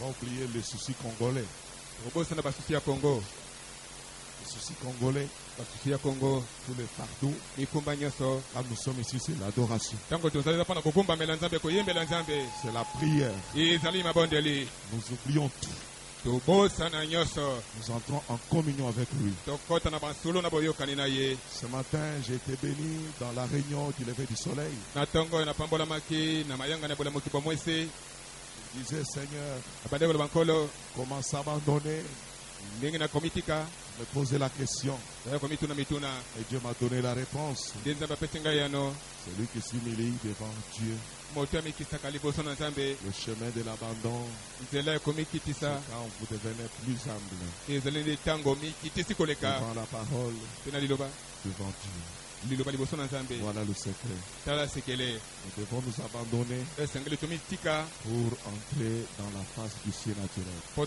On va oublier les soucis congolais. Les soucis congolais, tous les fardeaux. Quand nous sommes ici, c'est l'adoration. C'est la prière. Nous oublions tout. Nous entrons en communion avec lui. Ce matin, j'ai été béni dans la réunion du lever du soleil. Je disais, Seigneur, comment s'abandonner? Me poser la question. Et Dieu m'a donné la réponse. Celui qui s'humilie devant Dieu. Le chemin de l'abandon, c'est quand vous devenez plus humble devant la parole, devant Dieu. Voilà le secret. Nous devons nous abandonner pour entrer dans la phase du surnaturel. Nous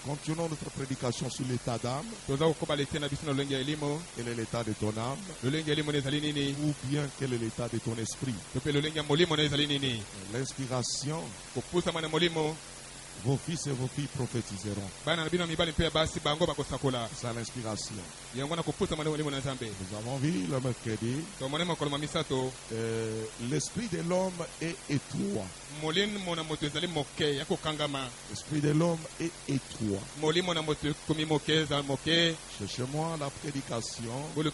continuons notre prédication sur l'état d'âme. Quel est l'état de ton âme? Ou bien quel est l'état de ton esprit? L'inspiration. Vos fils et vos filles prophétiseront. C'est l'inspiration. Nous avons vu le mercredi. L'esprit de l'homme est étroit. L'esprit de l'homme est étroit. Cherchez-moi la prédication. Le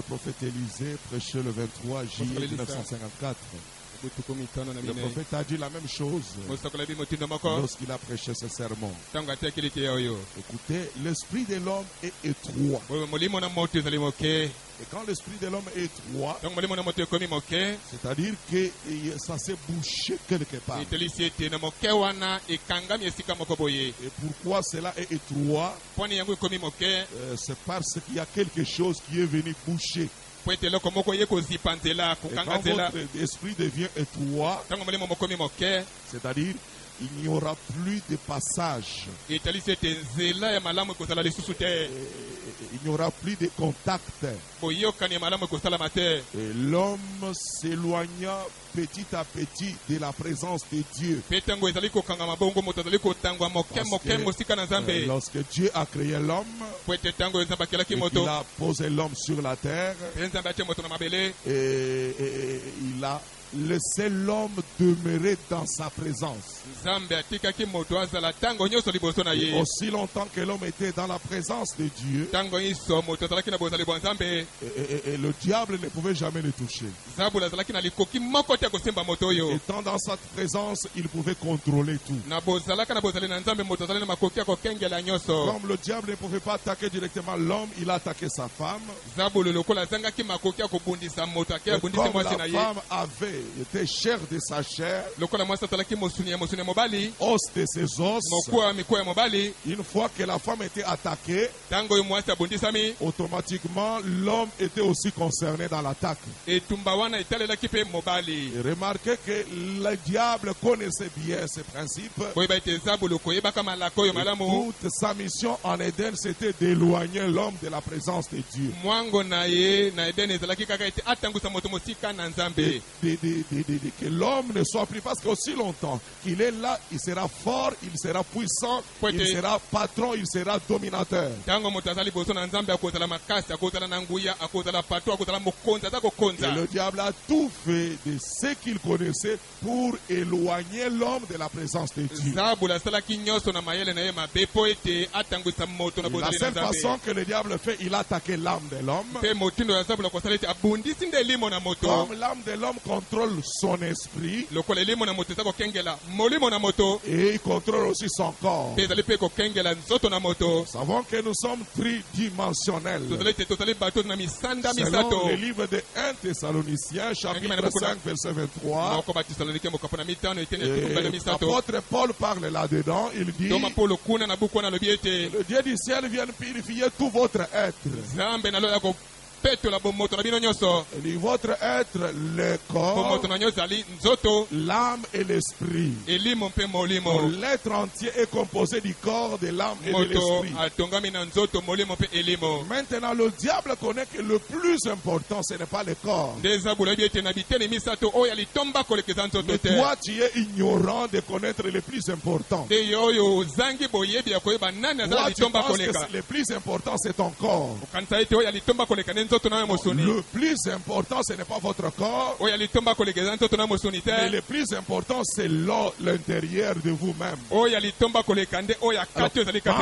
prophète Élisée prêchait le 23 juillet 1954. Le prophète a dit la même chose lorsqu'il a prêché ce sermon. Écoutez, l'esprit de l'homme est étroit. Et quand l'esprit de l'homme est étroit, c'est-à-dire que ça s'est bouché quelque part. Et pourquoi cela est étroit? C'est parce qu'il y a quelque chose qui est venu boucher. Et quand votre esprit devient étroit, c'est-à-dire il n'y aura plus de passage. Il n'y aura plus de contact. Et l'homme s'éloigna petit à petit de la présence de Dieu. Lorsque Dieu a créé l'homme, il a posé l'homme sur la terre, et il a laissé l'homme demeurer dans sa présence. Et aussi longtemps que l'homme était dans la présence de Dieu, et le diable ne pouvait jamais le toucher. Étant dans sa présence, il pouvait contrôler tout. Comme le diable ne pouvait pas attaquer directement l'homme, il a attaqué sa femme. Et comme la femme était chair de sa chair, os de ses os, une fois que la femme était attaquée, automatiquement l'homme était aussi concerné dans l'attaque. Et remarquez que le diable connaissait bien ces principes. Toute sa mission en Éden, c'était d'éloigner l'homme de la présence de Dieu. Que l'homme ne soit plus, parce qu'aussi longtemps qu'il est là, il sera fort, il sera puissant, il sera patron, il sera dominateur. Et le diable a tout fait de ce qu'il connaissait pour éloigner l'homme de la présence de Dieu. La seule façon que le diable fait, il a attaqué l'âme de l'homme. Comme l'âme de l'homme contrôle son esprit, et il contrôle aussi son corps. Nous savons que nous sommes tridimensionnels. Selon le livre de 1 Thessaloniciens, chapitre 5, verset 23, l'apôtre Paul parle là-dedans. Il dit: le Dieu du ciel vient purifier tout votre être. dit votre être, le corps, l'âme et l'esprit. L'être entier est composé du corps, de l'âme et de l'esprit. Maintenant, le diable connaît que le plus important, ce n'est pas le corps. Mais toi, tu es ignorant de connaître le plus important. Toi, tu penses que le plus important, c'est ton corps. Le plus important, ce n'est pas votre corps. Mais le plus important, c'est l'intérieur de vous-même. Quand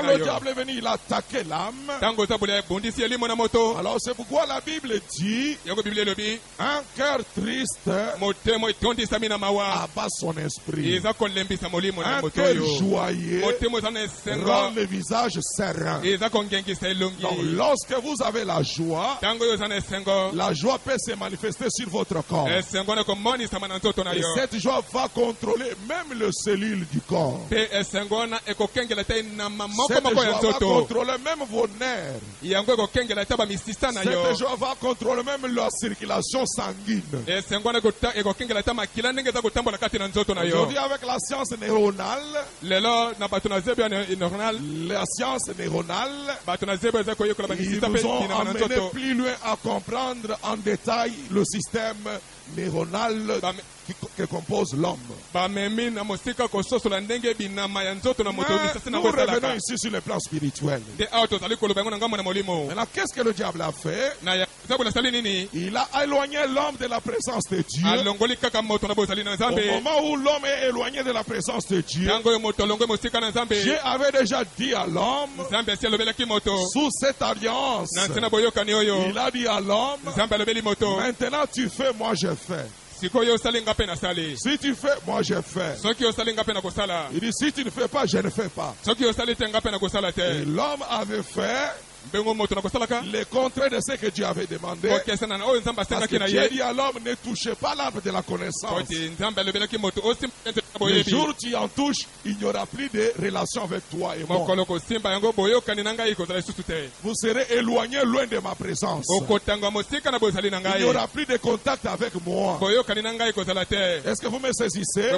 le diable est venu, il a attaqué l'âme. Alors c'est pourquoi la Bible dit un cœur triste abat son esprit. Un cœur joyeux rend le visage serein. Donc lorsque vous avez la joie peut se manifester sur votre corps. Et cette joie va contrôler même les cellules du corps. Cette joie va contrôler même vos nerfs. Cette joie va contrôler même la circulation sanguine. Aujourd'hui, avec la science neuronale, ils nous ont amené plus loin à comprendre en détail le système neuronal que compose l'homme. Nous revenons ici sur le plan spirituel. Maintenant, qu'est-ce que le diable a fait? Il a éloigné l'homme de la présence de Dieu. Au moment où l'homme est éloigné de la présence de Dieu, Dieu avait déjà dit à l'homme, sous cette alliance, il a dit à l'homme, maintenant tu fais, moi je fais. Si tu fais, moi je fais. Il dit, si tu ne fais pas, je ne fais pas. Et l'homme avait fait le contraire de ce que Dieu avait demandé. Parce que Dieu dit à l'homme, ne touchez pas l'arbre de la connaissance. Le jour où tu en touches, il n'y aura plus de relation avec toi et moi. Vous serez éloignés loin de ma présence. Il n'y aura plus de contact avec moi. Est-ce que vous me saisissez?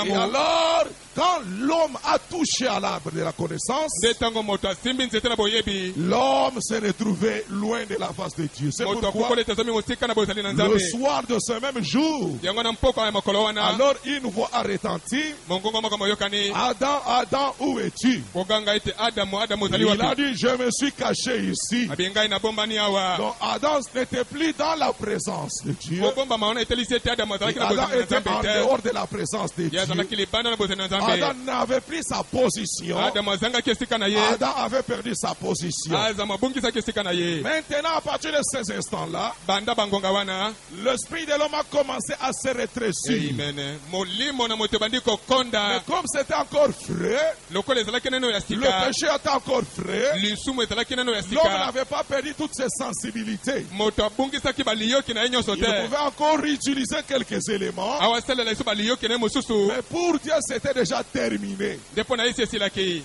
Et alors, quand l'homme a touché à l'arbre de la connaissance, l'homme s'est retrouvé loin de la face de Dieu. C'est pourquoi le soir de ce même jour, alors une voix a retenti. Adam, Adam, où es-tu? Il a dit, je me suis caché ici. Donc Adam n'était plus dans la présence de Dieu. Adam était en dehors de la présence de Dieu. Adam n'avait plus sa position. Adam avait perdu sa position. Maintenant, à partir de ces instants-là, l'esprit de l'homme a commencé à se rétrécir. Mais comme c'était encore frais, le péché était encore frais, l'homme n'avait pas perdu toutes ses sensibilités. Il pouvait encore réutiliser quelques éléments, mais pour Dieu, c'était déjà terminé.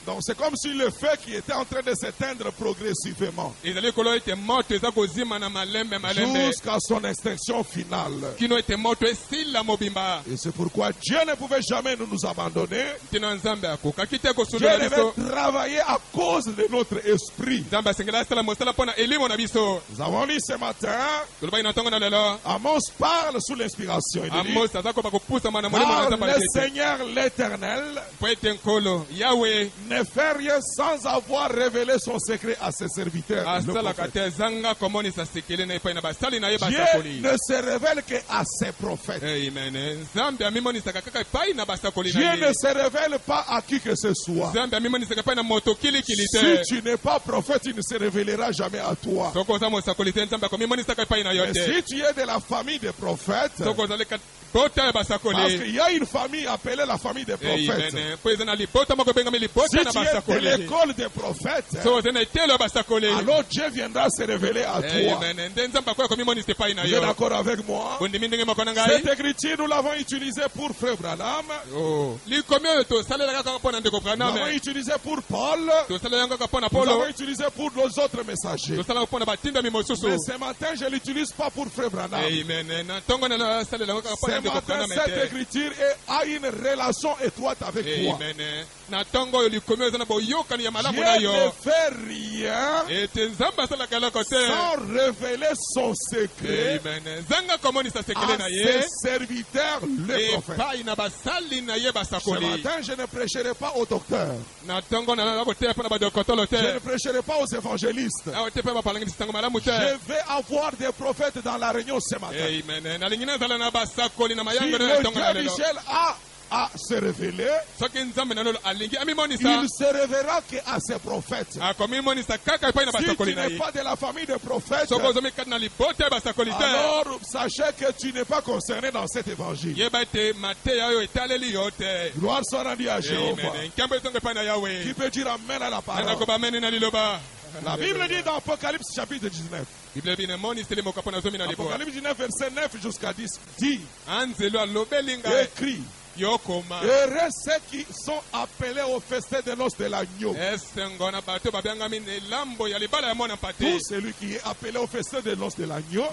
Donc c'est comme si le feu qui était en train de s'éteindre progressivement jusqu'à son extinction finale. Et c'est pourquoi Dieu ne pouvait jamais nous abandonner. Dieu devait travailler à cause de notre esprit. Nous avons lu ce matin, Amos parle sous l'inspiration. Il dit, le Seigneur l'Éternel ne fait rien sans avoir révélé son secret à ses serviteurs. Dieu ne se révèle qu'à ses prophètes. Dieu ne se révèle pas à qui que ce soit. Si tu n'es pas prophète, il ne se révélera jamais à toi. Mais si tu es de la famille des prophètes, parce qu'il y a une famille appelée la famille des prophètes. Si tu es de l'école des prophètes, alors Dieu viendra se révéler à toi. Vous êtes d'accord avec moi? Cette écriture, nous l'avons utilisée pour Frère Branham. Branham. Nous avons utilisé pour Paul. Nous avons utilisé pour nos autres messagers. Mais ce matin, je ne l'utilise pas pour Frère Branham. Ce matin, cette écriture a une relation étroite avec toi. Dieu ne fait rien sans révéler son secret à ses serviteurs, les prophètes. Ce matin, je ne prêcherai pas aux docteurs. Je ne prêcherai pas aux évangélistes. Je vais avoir des prophètes dans la réunion ce matin. Si le Dieu Michel a se révéler, il se révélera qu'à ses prophètes. Si tu n'es pas de la famille des prophètes, alors sachez que tu n'es pas concerné dans cet évangile. Gloire soit rendue à Jéhovah. Qui peut dire amen à la parole? La Bible dit dans Apocalypse chapitre 19. Apocalypse 19 verset 9 jusqu'à 10 dit, écrit, heureux ceux qui sont appelés au festin de noces de l'agneau. Tout celui qui est appelé au festin de noces de l'agneau,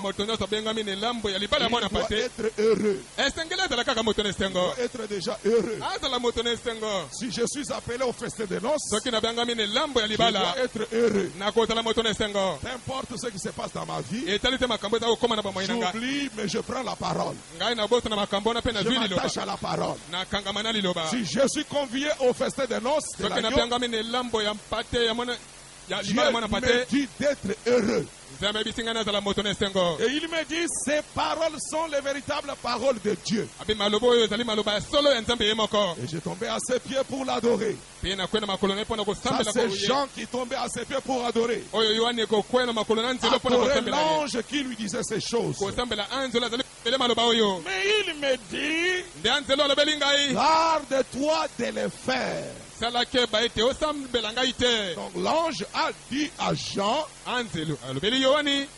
il doit être heureux. Il doit être déjà heureux. Si je suis appelé au festin de noces, je dois être heureux. Peu importe ce qui se passe dans ma vie, j'oublie, mais je prends la parole. Je m'attache à la parole. Si je suis convié au festin de noces de l'agneau, Dieu me dit d'être heureux. Et il me dit, ces paroles sont les véritables paroles de Dieu. Et j'ai tombé à ses pieds pour l'adorer. Ça, c'est Jean qui tombait à ses pieds pour adorer. Après l'ange qui lui disait ces choses. Mais il me dit, garde-toi de les faire. Donc l'ange a dit à Jean,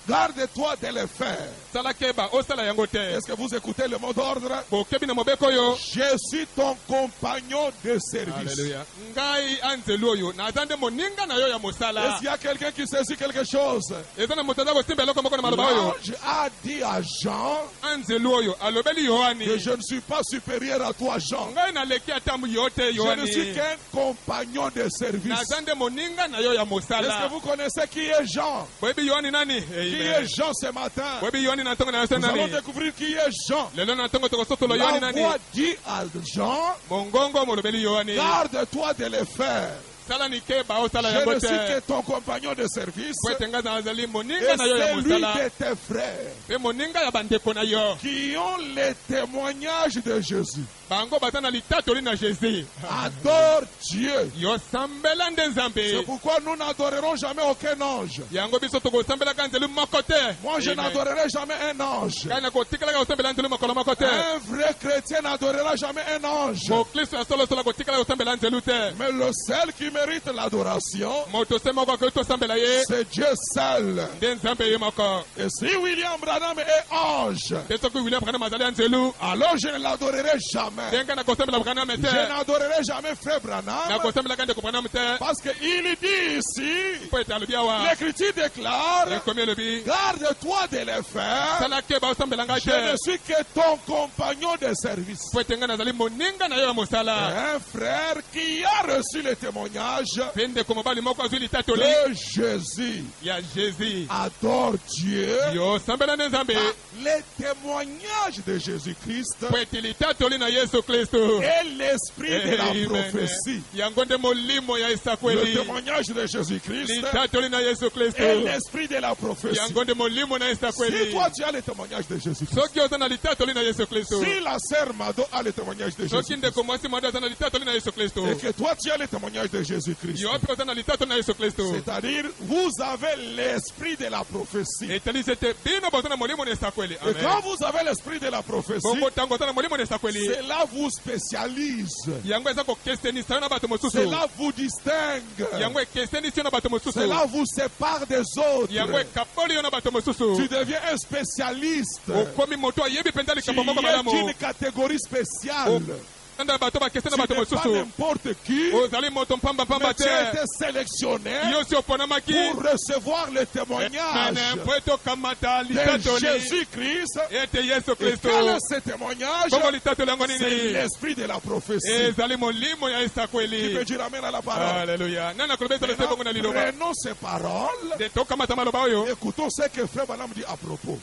garde-toi de les faire. Est-ce que vous écoutez le mot d'ordre? Je suis ton compagnon de service. Est-ce qu'il y a quelqu'un qui saisit quelque chose? L'ange a dit à Jean que je ne suis pas supérieur à toi, Jean. Je ne suis qu'un compagnon de service. Est-ce que vous connaissez qui est Jean? Qui est Jean ce matin? Nous allons découvrir qui est Jean. La voix dit à Jean, garde-toi de les faire. Je ne suis que ton compagnon de service et celui de tes frères qui ont les témoignages de Jésus. Adore Dieu. C'est pourquoi nous n'adorerons jamais aucun ange. Moi, je n'adorerai jamais un ange. Un vrai chrétien n'adorera jamais un ange. Mais le seul qui mérite l'adoration, c'est Dieu seul. Et si William Branham est ange, alors je ne l'adorerai jamais. Je n'adorerai jamais Frère Branham parce qu'il dit ici, l'Écriture déclare, garde-toi de les faire. Je ne suis que ton compagnon de service. Un frère qui a reçu le témoignage de Jésus adore Dieu. Les témoignages de Jésus-Christ et l'esprit de la prophétie. Le témoignage de Jésus-Christ et l'esprit de la prophétie. Si toi tu as le témoignage de Jésus-Christ, si la sœur Mado a le témoignage de Jésus-Christ, et que toi tu as le témoignage de Jésus-Christ, c'est-à-dire vous avez l'esprit de la prophétie. Et quand vous avez l'esprit de la prophétie, cela vous spécialise. Cela vous distingue. Cela vous sépare des autres. Tu deviens un spécialiste. Tu es d'une catégorie spéciale. pas n'importe qui, mais tu as été sélectionné pour recevoir le témoignage de Jésus-Christ. Et quel est ce témoignage? C'est l'esprit de la prophétie qui peut dire amen à la parole. Alléluia. Prenons ces paroles. Écoutons ce que Frère Branham dit à propos.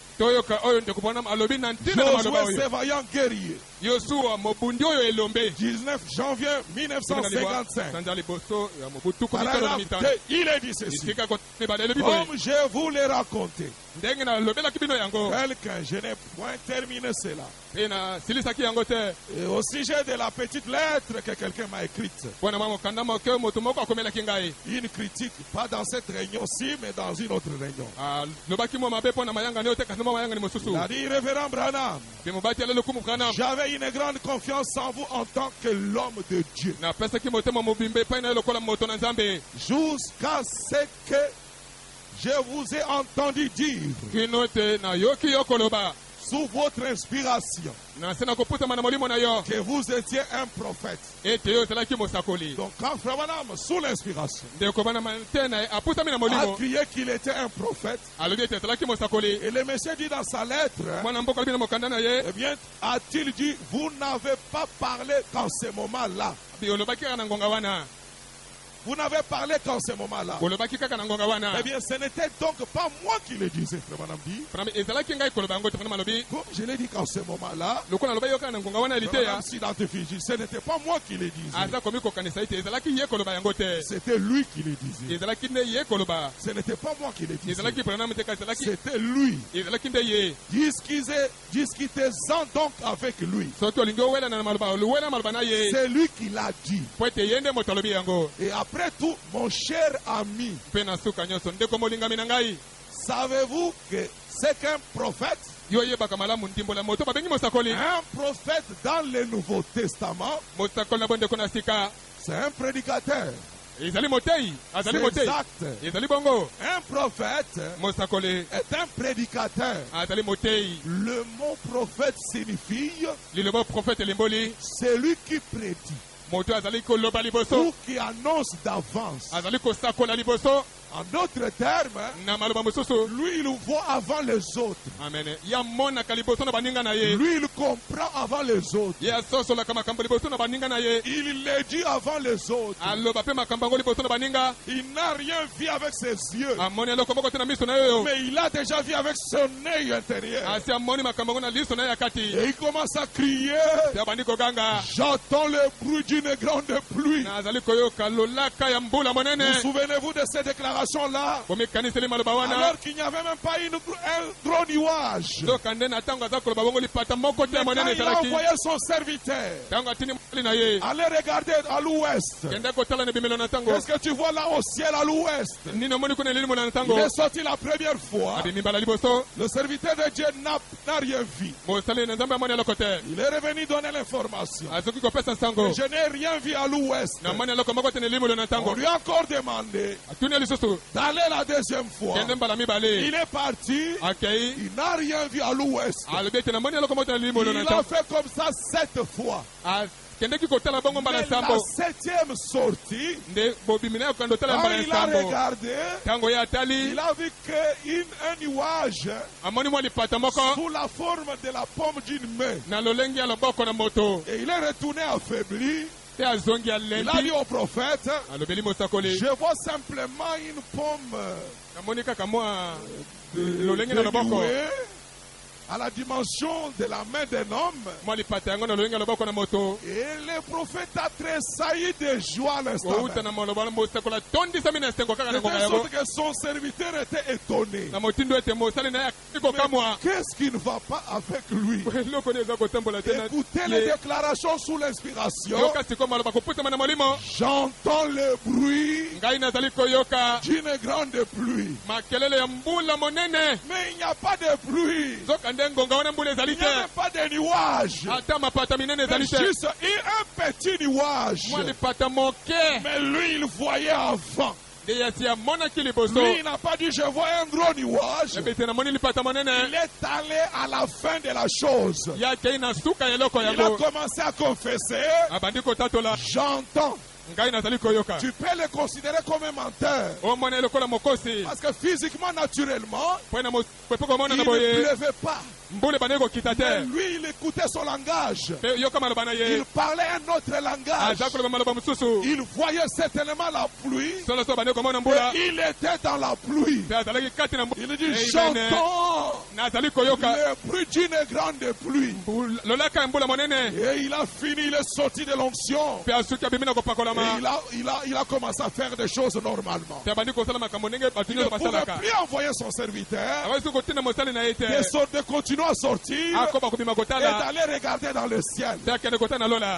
Josué, ce vaillant guerrier. 19 janvier 1955. Il a dit ceci. Comme je vous l'ai raconté. Quelqu'un, je n'ai point terminé cela. Et au sujet de la petite lettre que quelqu'un m'a écrite. Une critique, pas dans cette réunion-ci, mais dans une autre réunion. Il a dit, Révérend Branham, j'avais une grande confiance en vous en tant que l'homme de Dieu. Jusqu'à ce que je vous ai entendu dire sous votre inspiration que vous étiez un prophète. Donc quand Frère Branham, sous l'inspiration, a crié qu'il était un prophète, et le monsieur dit dans sa lettre, eh bien, a-t-il dit, vous n'avez pas parlé qu'en ce moment-là. Vous n'avez parlé qu'en ce moment-là. Eh bien, ce n'était donc pas moi qui le disais, Frère Branham dit. Comme je l'ai dit qu'en ce moment-là, Branham s'identifie. Ce n'était pas moi qui le disais. C'était lui qui le disait. Ce n'était pas moi qui le disais. C'était lui. Discutez-en donc avec lui. C'est lui qui l'a dit. Et après tout, mon cher ami, savez-vous que c'est qu'un prophète? Un prophète dans le Nouveau Testament, c'est un prédicateur. C'est exact. Un prophète est un prédicateur. Le mot prophète signifie celui qui prédit ou qui annonce d'avance. En d'autres termes, lui il voit avant les autres. Lui il comprend avant les autres. Il le dit avant les autres. Il n'a rien vu avec ses yeux, mais il a déjà vu avec son œil intérieur. Et il commence à crier, j'entends le bruit d'une grande pluie. Vous souvenez-vous de ces déclarations là, alors qu'il n'y avait même pas un gros nuage. Mais quand il a envoyé son serviteur, allez regarder à l'ouest. Qu'est-ce que tu vois là au ciel à l'ouest? Il est sorti la première fois. Le serviteur de Dieu n'a rien vu. Il est revenu donner l'information. Je n'ai rien vu à l'ouest. On lui a encore demandé d'aller la deuxième fois. Il est parti. Il n'a rien vu à l'ouest. Il a fait comme ça 7 fois. Mais la 7e sortie, quand il a regardé, il a vu qu'un nuage sous la forme de la pomme d'une main. Et il est retourné affaibli. Il a dit au prophète, je vois simplement une pomme à la dimension de la main d'un homme. Et le prophète a tressailli de joie à l'instant. De telle sorte que son serviteur était étonné. Qu'est-ce qui ne va pas avec lui? Écoutez les déclarations sous l'inspiration. J'entends le bruit d'une grande pluie. Mais il n'y a pas de pluie. Il n'y a même pas de nuages. Mais juste un petit nuage. Mais lui, il voyait avant. Lui, il n'a pas dit je vois un gros nuage. Il est allé à la fin de la chose. Il a commencé à confesser. J'entends. Tu peux le considérer comme un menteur. Parce que physiquement, naturellement, il ne pleuvait pas. Mais lui, il écoutait son langage. Il parlait un autre langage. Il voyait certainement la pluie. Et il était dans la pluie. Il dit, j'entends le bruit d'une grande pluie. Et il a fini, il est sorti de l'onction. Et il a commencé à faire des choses normalement. Il ne pouvait plus envoyer son serviteur de continuer à sortir et d'aller regarder dans le ciel.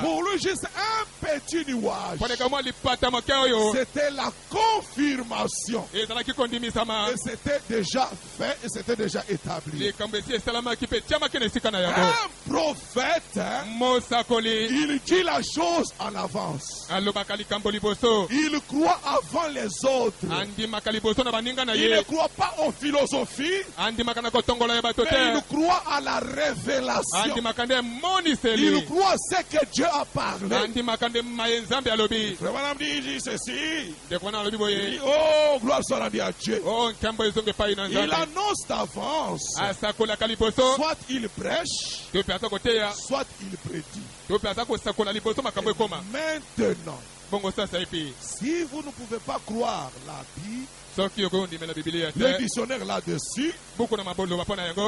Pour lui, juste un petit nuage. C'était la confirmation. Et c'était déjà fait et c'était déjà établi. Un prophète, il dit la chose en avance. Il croit avant les autres. Il ne croit pas aux philosophies, mais il croit à la révélation. Il croit à ce que Dieu a parlé. Il dit ceci. Il dit, oh, gloire soit rendue à Dieu. Il annonce d'avance. Soit il prêche, soit il prédit. Maintenant, si vous ne pouvez pas croire la Bible, le dictionnaire là-dessus,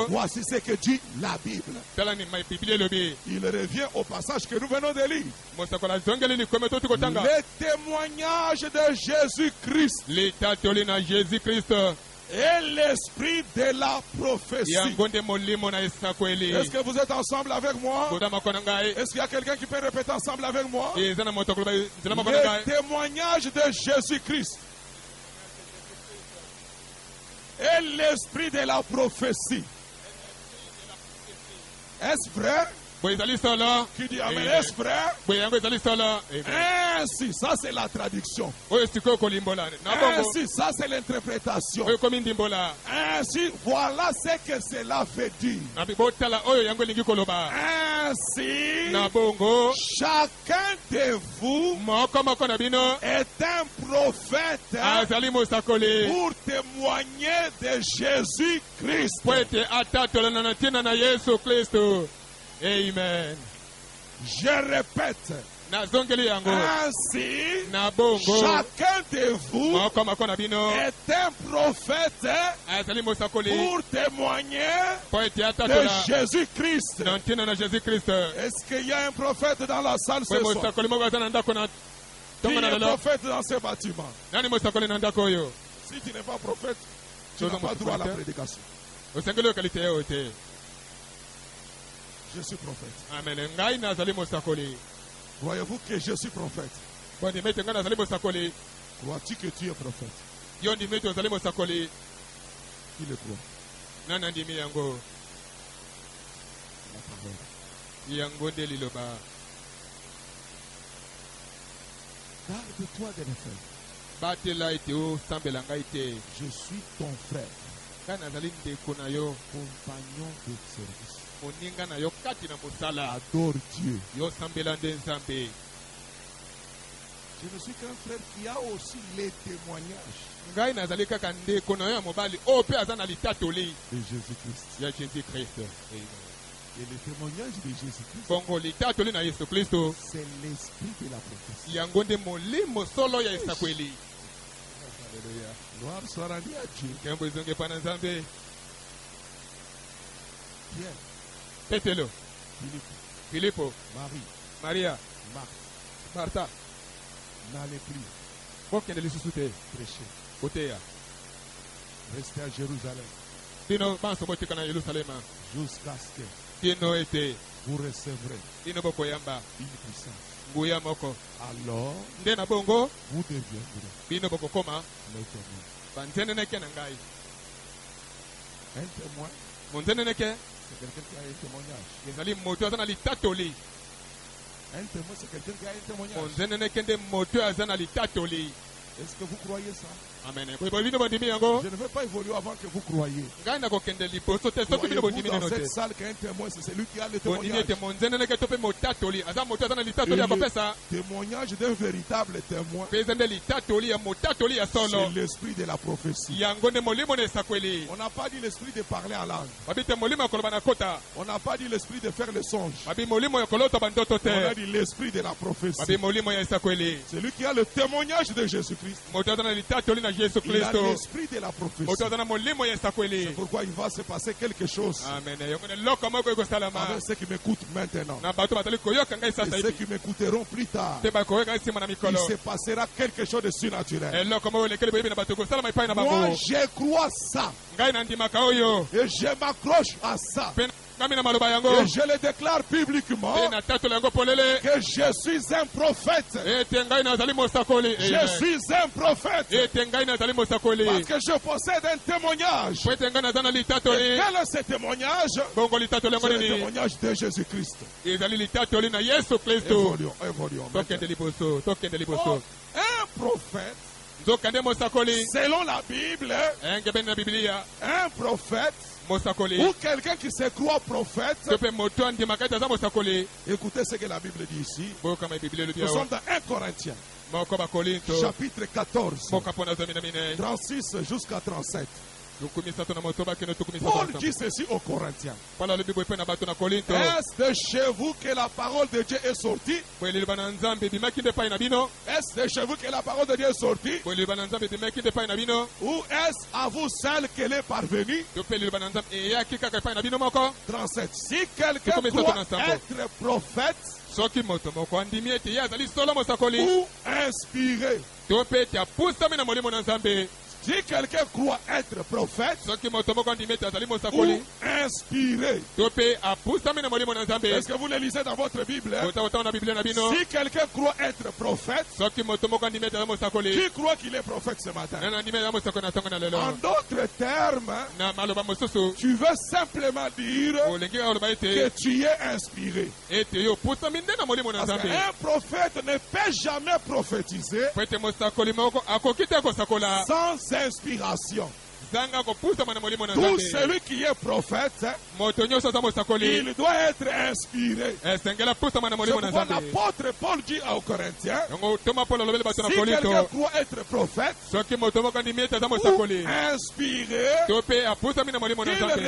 voici ce que dit la Bible. Il revient au passage que nous venons de lire. Le témoignage de Jésus-Christ et l'esprit de la prophétie. Est-ce que vous êtes ensemble avec moi? Est-ce qu'il y a quelqu'un qui peut répéter ensemble avec moi? Le témoignage de Jésus-Christ et l'esprit de la prophétie. Est-ce vrai? Qui dit amen? Est-ce vrai? Ainsi, ça c'est la traduction. Ainsi, ça c'est l'interprétation. Ainsi, voilà ce que cela veut dire. Ainsi, chacun de vous est un prophète pour témoigner de Jésus-Christ. Amen. Je répète. Ainsi, chacun de vous est un prophète pour témoigner de Jésus-Christ. Est-ce qu'il y a un prophète dans la salle ce soir? Qui est un prophète dans ce bâtiment? Si tu n'es pas prophète, tu n'as pas droit à la prédication. Je suis prophète. Amen. Croyez-vous que je suis prophète? Crois-tu que tu es prophète? Qui le croit? La parole. Garde-toi de le faire. Je suis ton frère. Compagnon de service. Adore Dieu. Je ne suis qu'un frère qui a aussi les témoignages de Jésus-Christ. Et le témoignage de Jésus-Christ, c'est l'esprit de la prophétie. Gloire soit rendue à Dieu. Pierre, Petelo, Filippo, Marie, Maria, Martha, Martha, n'allez plus prêcher. Restez à Jérusalem jusqu'à ce que vous recevrez une puissance. Alors, vous deviendrez mes témoins. Un témoin, c'est quelqu'un qui a un témoignage. Un témoin, c'est quelqu'un qui a un témoignage. Est-ce que vous croyez ça? Amen. Je ne veux pas évoluer avant que vous croyez. Croyez-vous dans cette salle qu'un témoin, c'est celui qui a le témoignage. Le témoignage d'un véritable témoin. C'est l'esprit de la prophétie. On n'a pas dit l'esprit de parler en langue. On n'a pas dit l'esprit de faire le songe. On a dit l'esprit de la prophétie. Celui qui a le témoignage de Jésus-Christ. Il a l'esprit de la prophétie. C'est pourquoi il va se passer quelque chose. Amen. Avec ceux qui m'écoutent maintenant. Et ceux qui m'écouteront plus tard. Il se passera quelque chose de surnaturel. Moi, je crois ça. Et je m'accroche à ça. Et je le déclare publiquement que je suis un prophète. Je suis un prophète. Parce que je possède un témoignage. Et quel est ce témoignage? C'est le témoignage de Jésus-Christ. Évoluons. Un prophète, selon la Bible, un prophète, ou quelqu'un qui se croit prophète. Écoutez ce que la Bible dit ici. Nous sommes dans 1 Corinthiens, chapitre 14, 36 jusqu'à 37. Paul dit ceci aux Corinthiens. Est-ce de chez vous que la parole de Dieu est sortie? Est-ce de chez vous que la parole de Dieu est sortie? Ou est-ce à vous seul qu'elle est parvenue? 37. Si quelqu'un croit être prophète ou inspiré, si quelqu'un croit être prophète ou inspiré, est-ce que vous le lisez dans votre Bible? Si quelqu'un croit être prophète, qui croit qu'il est prophète ce matin? En d'autres termes, tu veux simplement dire que tu es inspiré. Parce qu'un prophète ne peut jamais prophétiser sans inspiration. Tout celui qui est prophète, il doit être inspiré. C'est pourquoi l'apôtre Paul dit aux Corinthiens, si quelqu'un croit être prophète ou inspiré, qu'il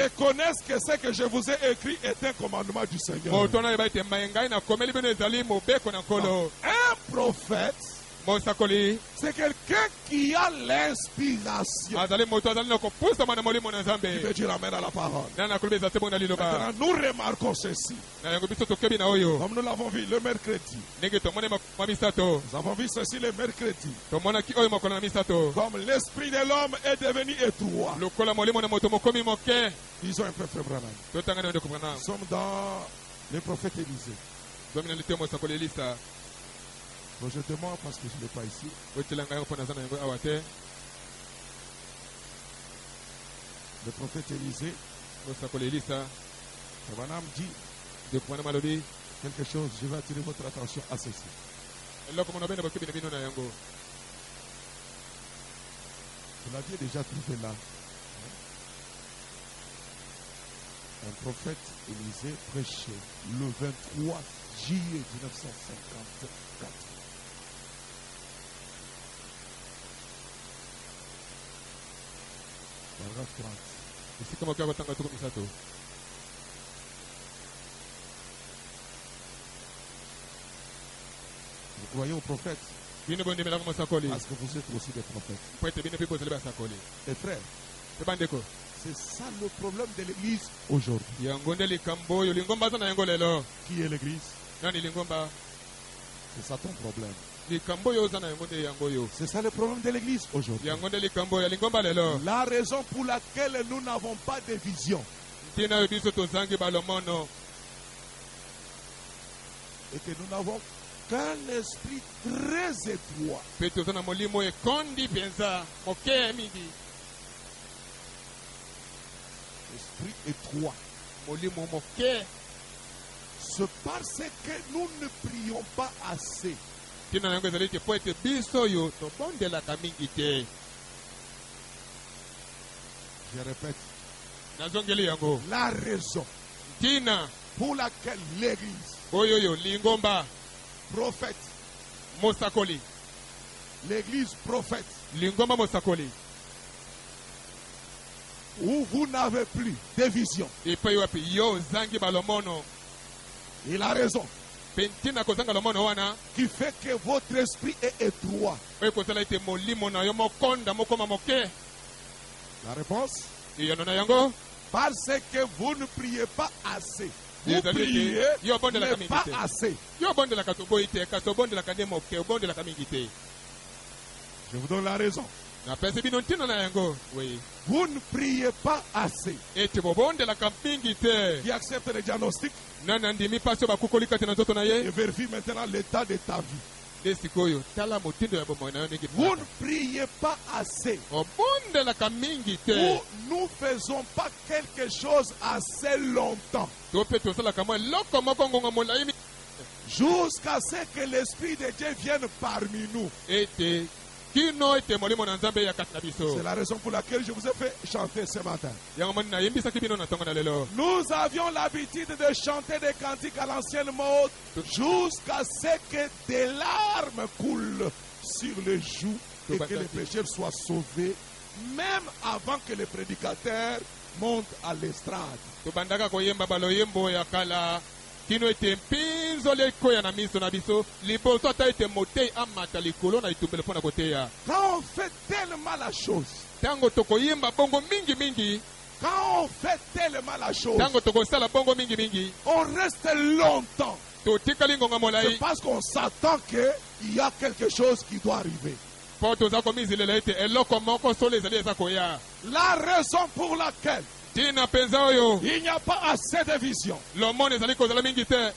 reconnaisse que ce que je vous ai écrit est un commandement du Seigneur. Un prophète, c'est quelqu'un qui a l'inspiration. Il veut dire amen à la parole. Maintenant, nous remarquons ceci. Comme nous l'avons vu le mercredi. Nous avons vu ceci le mercredi. Comme l'esprit de l'homme est devenu étroit. Disons un peu, frère Branham. Nous sommes dans le prophète Élisée. Projetez-moi parce que je ne l'ai pas ici. Le prophète Élisée, Branham dit quelque chose. Je vais attirer votre attention à ceci. Vous l'aviez déjà trouvé là. Un prophète Élisée prêchait le 23 juillet 1954. Paragraphe 30. Vous croyez aux prophètes? Parce que vous êtes aussi des prophètes. Et frères, c'est ça le problème de l'église aujourd'hui. Qui est l'église? C'est ça ton problème. C'est ça le problème de l'église aujourd'hui. La raison pour laquelle nous n'avons pas de vision et que nous n'avons qu'un esprit très étroit. Esprit étroit. C'est parce que nous ne prions pas assez. ntina na yango ezali te po ete biso oyo tobondelaka mingi te. Je répète. Nazongeli yango. La raison Ntina pour laquelle l'église, oyo lingomba prophète, mosakoli, l'église prophète, lingomba mosakoli, où vous n'avez plus de vision. epai wapi yo zangi balomono. Il a raison. Pentina kozanga lomono wana Qui fait que votre esprit est étroit. oyo kozala ete molimo na yo mokonda mokoma moke. La réponse? Iyono na yango Parce que vous ne priez pas assez. Vous Ezali priez, ete yo obondelaka mais mingi pas te. assez. Yo obondelaka toboyi te kasi obondelaka nde moke obondelaka mingi te. Je vous donne la raison. Napesi bino ntina na yango. Oui. Vous ne priez pas assez. Ete bobondelaka mingi te. Qui accepte le diagnostic Nani andimi pasi oyo bakukoli kati na nzoto na et ye. vérifie maintenant l'état de ta vie. Nde sikoyo tala motindo ya bomoi na yo ndenge Vous ne priez pas assez. obondelaka mingi te. Ou nous ne faisons pas quelque chose assez longtemps. To mpe tosalaka mwa eloko moko ngonga molai Jusqu'à ce que l'Esprit de Dieu vienne parmi nous. ete kino ete molimo na nzambe ya kati na biso. C'est la raison pour laquelle je vous ai fait chanter ce matin. Yango moni nayembisaki bino na ntongo na lelo. Nous avions l'habitude de chanter des cantiques à l'ancienne mode jusqu'à ce que des larmes coulent sur les joues et que les pécheurs soient sauvés, même avant que le prédicateur monte à l'estrade. Tobandaka koyemba baloyembo ya kala kino ete mpinzoli ekoya na miso na biso liboso ata ete motei amata likolo na itumbelo mpo na koteya. Quand on fait tellement la chose, Ntango tokoyemba bongo mingi mingi, quand on fait tellement la chose, ntango tokosala bongo mingi mingi, on reste longtemps. totikali ngonga C'est molai parce qu'on s'attend qu'il y a quelque chose qui doit arriver. mpo toza komizilela ete eloko moko solo ezali eza koya. La raison pour laquelle Ntina mpenza oyo il n'y a pas assez de vision, lomoni ezali kozala mingi te.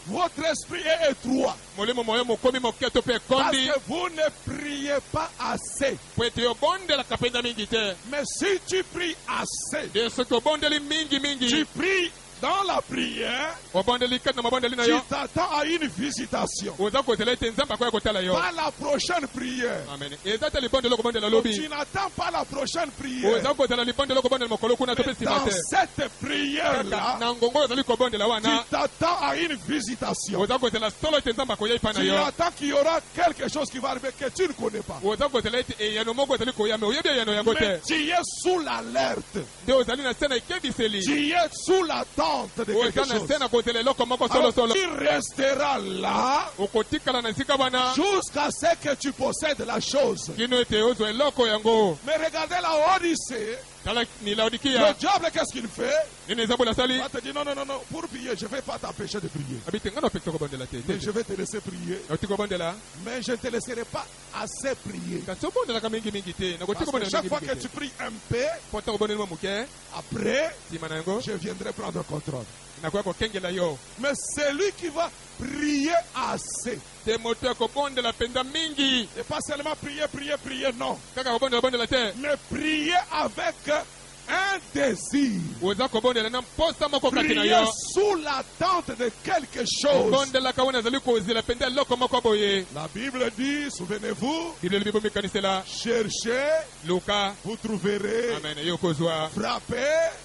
votre esprit est étroit. Molimo moyo mokomi moketo mpe Parce ekondi que vous ne priez pas assez. po ete obondelaka mpenza mingi te. Mais si tu pries assez, De soki obondeli mingi tu mingi, pries dans la prière, obondeli kati na mabondeli na tu yo, t'attends à une visitation. oza kozela ete nzambe akoya kotala yo. Pas la prochaine prière. Amen. Eza te libondeli okobondela Donc, lobi. tu n'attends pas la prochaine prière. Oza kozela libondeli okobondela mokolo kuna to mpe nsima Dans te. cette prière-là, Kaka na ngongo oyo ozali kobondela tu wana, t'attends à une visitation. oza kozela solo ete nzambe akoya epai na Tu yo. attends qu'il y aura quelque chose qui va arriver que tu ne connais pas. Oza kozela ete eyano moko ezali koya me oyebi eyano yango Mais te. tu es sous l'alerte. Nde ozali na se na ekebiseli. Tu es sous l'attente de quelque Oza na chose. se na kozela eloko moko solo Alors solo. tu resteras là Okotikala na esika wana jusqu'à ce que tu possèdes la chose. kino ete ozwa eloko yango. Mais regardez la Odyssée. Tala ni Le Laodikia diable, qu'est-ce qu'il fait? nini eza bola sali. Il va te dire non, non, non, non. Pour prier, je ne vais pas t'empêcher de prier. Abi te ngana opekisa kobondela te. Mais je vais te laisser prier. Oti kobondela. Mais je ne te laisserai pas assez prier. Kasi obondelaka mingi mingi te. Nakoti Parce que kobondela chaque mingi fois mingi que tu te. pries un peu, Po ta kobondela moke. après, Nsima na yango je viendrai prendre contrôle. nakoya kokengela yo. Mais celui qui va prier assez, Te moto ya kobondela mpenza mingi. et pas seulement prier, prier, prier, non. Kaka kobondela te. Mais prier avec un désir. Oza kobondela na mposa moko kati na Prier yo. sous l'attente de quelque chose. Obondelaka wana ezali kozela mpenza eloko moko boye. La Bible dit, souvenez-vous, Biblia libomikanisela. cherchez, Luka. vous trouverez, Amen. Yo kozwa. frappez,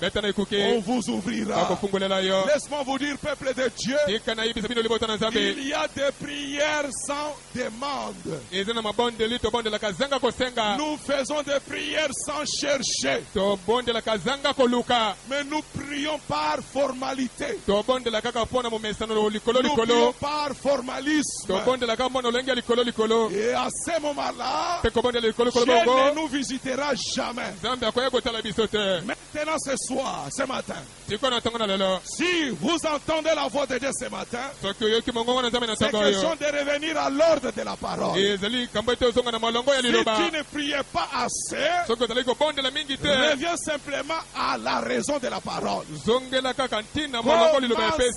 Beta na on ikuke. vous ouvrira. Bakofungulela yo. Laisse-moi vous dire, peuple de Dieu, Tika na yebisa bino libota na nzambe. il y a des prières sans demande. Eza na mabondeli tobondelaka zanga kosenga. Nous faisons des prières sans chercher. Tobondelaka zanga koluka. Mais nous prions par formalité. Tobondela kaka mpona momesano likolo Nous prions likolo. par formalisme. Tobondela kaka mpona olenge ya likolo likolo. Et à ce moment-là, Mpe kobondela likolo Dieu likolo ne bongo. nous visitera jamais. Nzambe akoya kotala biso te. Maintenant, ce soir, ce matin, Siko na ntongo na lelo. si vous entendez la voix de Dieu ce matin, Soki oyoki mongongo na nzambe na c'est ntongo question oyo. de revenir à l'ordre de la parole. Ezali kambo ete ozonga na malongo ya Si liloba. tu ne priais pas assez, Soki ozali kobondela mingi te. reviens simplement simplement à la raison de la parole. Commencez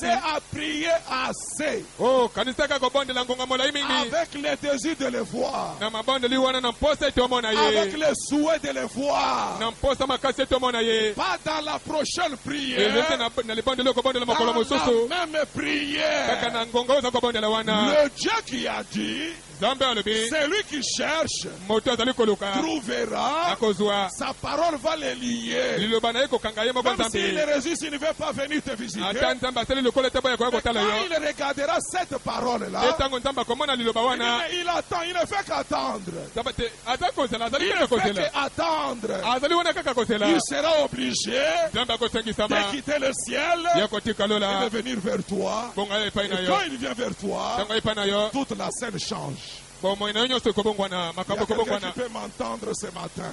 à prier assez. Avec les désirs de les voir. Avec le souhait de les voir. Pas dans la prochaine prière. Dans la même prière. Le Dieu qui a dit, celui qui cherche trouvera, sa parole va les lier. Même s'il résiste, il ne veut pas venir te visiter. Mais quand il regardera cette parole-là, il attend, il ne fait qu'attendre. Il ne fait qu'attendre. Il sera obligé de quitter le ciel et de venir vers toi. Et quand il vient vers toi, toute la scène change. Il y a quelqu'un qui peut m'entendre ce matin.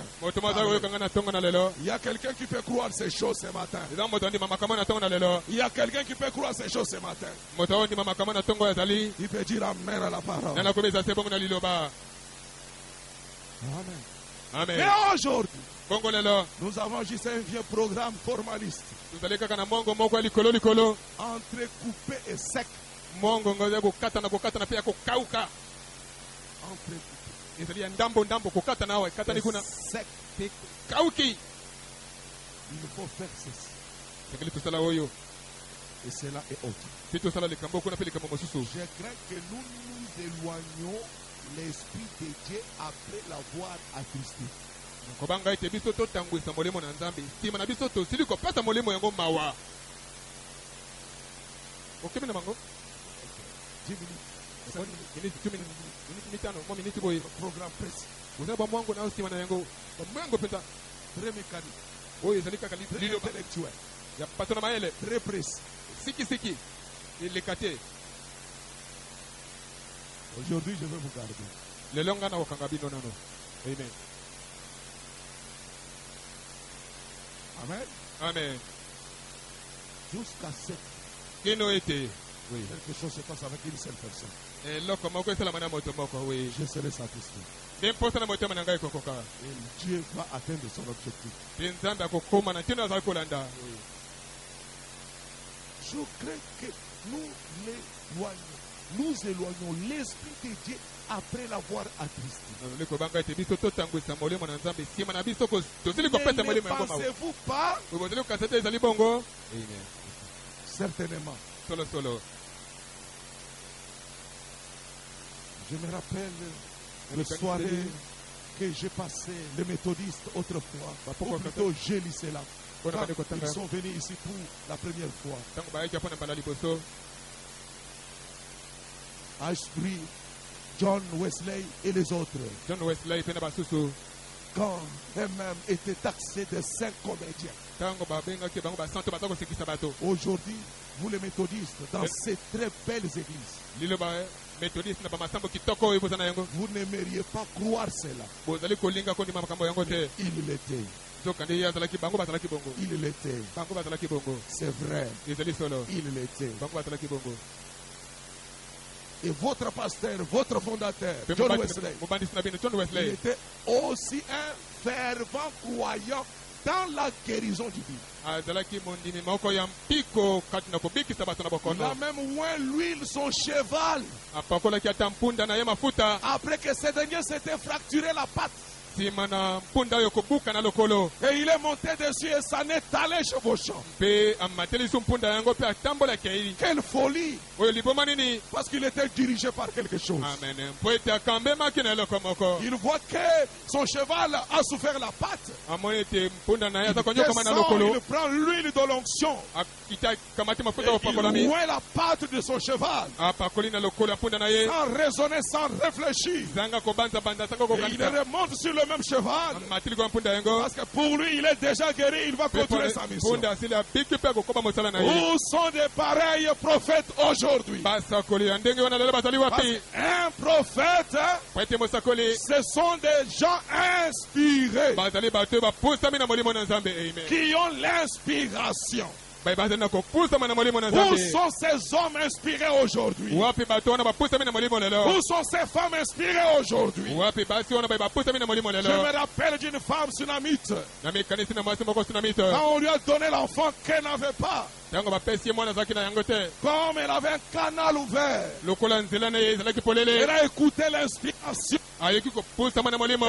Il y a quelqu'un qui peut croire ces choses ce matin. Il y a quelqu'un qui peut croire ces choses ce matin. Il peut dire Amen à la parole. Amen. Mais aujourd'hui, nous avons juste un vieux programme formaliste. Entrecoupé et sec. Sec. Il faut faire ceci. Et cela est autre. Je crains que nous nous éloignions l'Esprit de Dieu après l'avoir attristé. Programme précis. Très mécanique. Très intellectuel. Très précis. Aujourd'hui, je vais vous garder. Amen. Amen. Jusqu'à ce que quelque chose se passe avec une seule personne. Je serai satisfait. Et Dieu va atteindre son objectif. Je crains que nous éloignons l'Esprit de Dieu après l'avoir attristé. Ne pensez-vous pas? Certainement. Je me rappelle une soirée que j'ai passé les méthodistes autrefois, ou plutôt j'ai lycée là. Quand ils sont venus ici pour la première fois. Ashbury, John Wesley et les autres. Quand eux-mêmes étaient taxés de 5 comédiens. Aujourd'hui, vous les méthodistes, dans ces très belles églises, vous n'aimeriez pas croire cela. Il l'était. Il l'était. C'est vrai. Il l'était. Et votre pasteur, votre fondateur, John Wesley, il était aussi un fervent croyant dans la guérison divine. Il a même oint l'huile son cheval. Après que ce dernier s'était fracturé la patte. Et il est monté dessus et s'en est allé chevauchant. Quelle folie! Parce qu'il était dirigé par quelque chose. Il voit que son cheval a souffert la patte. Il descend, il prend l'huile de l'onction. Il oint la patte de son cheval. Sans raisonner, sans réfléchir. Et il remonte sur le même cheval. Parce que pour lui, il est déjà guéri, il va continuer sa mission. Où sont des pareils prophètes aujourd'hui? Un prophète, ce sont des gens inspirés qui ont l'inspiration. Où sont ces hommes inspirés aujourd'hui? Où sont ces femmes inspirées aujourd'hui? Je me rappelle d'une femme tsunamite. Quand on lui a donné l'enfant qu'elle n'avait pas, comme elle avait un canal ouvert, elle a écouté l'inspiration. Elle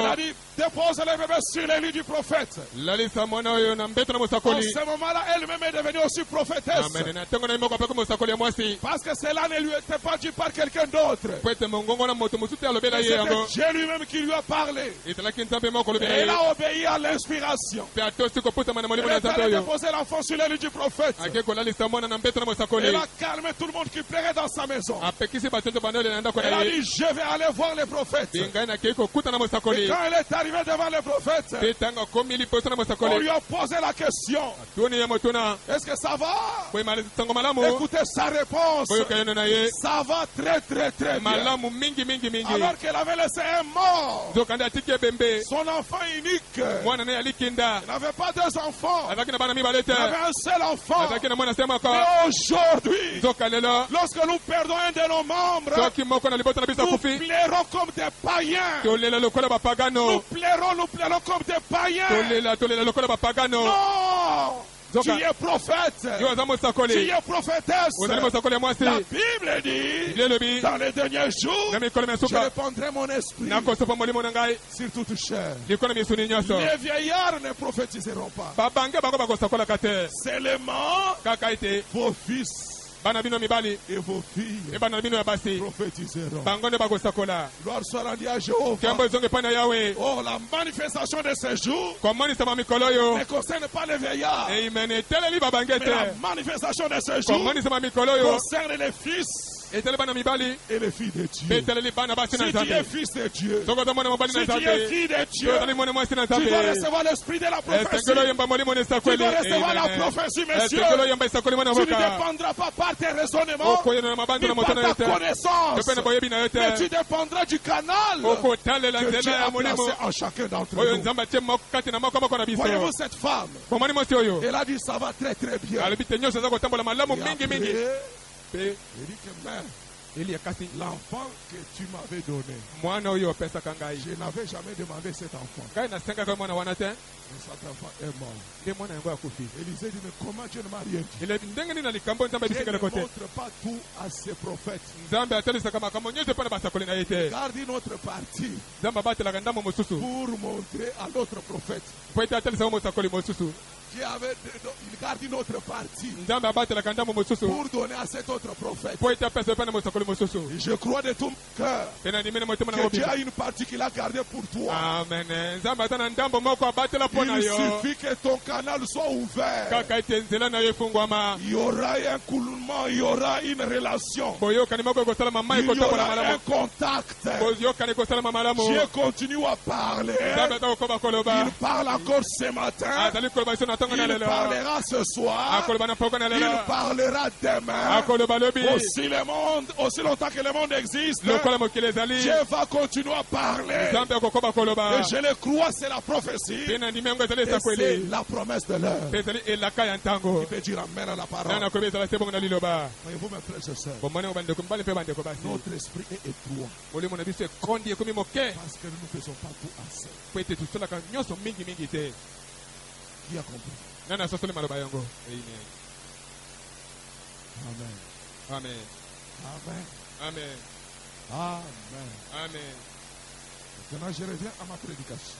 a dit, dépose le bébé sur les lits du prophète. En ce moment-là, elle-même est devenue aussi prophétesse. Parce que cela ne lui était pas dit par quelqu'un d'autre. C'était Dieu lui-même qui lui a parlé. Et elle a obéi à l'inspiration. Elle a déposé l'enfant sur les lits du prophète. Elle a calmé tout le monde qui pleurait dans sa maison. Elle a dit, je vais aller voir les prophètes. Et quand elle est arrivée devant les prophètes, on lui a posé la question, est-ce que ça va? Écoutez sa réponse, ça va très très très bien. Alors qu'elle avait laissé un mort, son enfant unique. Il n'avait pas deux enfants, il avait un seul enfant. Mais aujourd'hui, lorsque nous perdons un de nos membres, nous plairons comme des païens. Nous plairons comme des païens. Non! Tu es prophète. Tu es prophétesse. La Bible dit, dans les derniers jours, je répandrai mon esprit sur toute chair. Les vieillards ne prophétiseront pas. Seulement vos fils et vos filles prophétiseront. Gloire soit rendue à Jéhovah. Oh, la manifestation de ce jour ne concerne pas les vieillards. Mais la manifestation de ce jour concerne les fils et les filles de Dieu. Si tu es fils de Dieu, si tu es fille de Dieu, tu dois recevoir l'esprit de la prophétie. Tu dois recevoir la prophétie, monsieur. Tu ne dépendras pas par tes raisonnements, ni par ta connaissance, mais tu dépendras du canal que Dieu a placé en chacun d'entre nous. Voyez-vous cette femme? Elle a dit ça va très très bien. Et dit que mère, l'enfant que tu m'avais donné, je n'avais jamais demandé cet enfant. Mais cet enfant est mort. Élisée dit, mais comment Dieu ne m'a rien dit? Dieu ne montre pas tout à ses prophètes. Garde notre partie pour montrer à l'autre prophète. Il garde une autre partie pour donner à cet autre prophète. Et je crois de tout mon cœur que Dieu a une partie qu'il a gardée pour toi. Il suffit que ton canal soit ouvert. Il y aura un coulement, il y aura une relation, il y aura un contact. Dieu continue à parler. Il parle encore ce matin. Il parlera ce soir. Il parlera demain. Aussi longtemps que le monde existe, Dieu va continuer à parler. Et je le crois, c'est la prophétie. Et c'est la promesse de l'heure. Qui peut dire amen à la parole. Voyez-vous, mes frères et sœurs, notre esprit est étroit. Parce que nous ne faisons pas tout assez. Qui a compris? Amen. Amen. Amen. Amen. Amen. Amen. Amen. Maintenant, je reviens à ma prédication.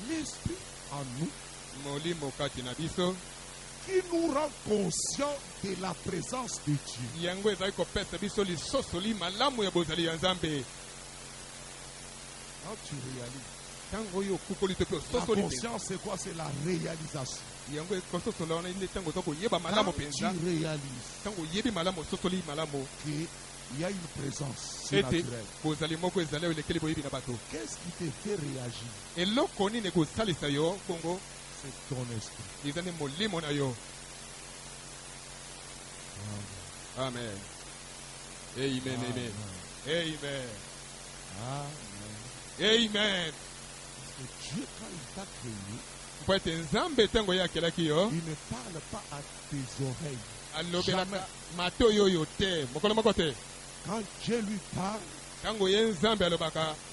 L'esprit en nous qui nous rend conscients de la présence de Dieu. Quand tu réalises, la conscience c'est quoi? C'est la réalisation. Quand tu réalises qu'il y a une présence surnaturelle, qu'est-ce qui te fait réagir? C'est ton esprit. Amen. Amen. Amen. Amen. Amen. Amen. Dieu, quand il t'a créé, il ne parle pas à tes oreilles. Jamais. Quand Dieu lui parle,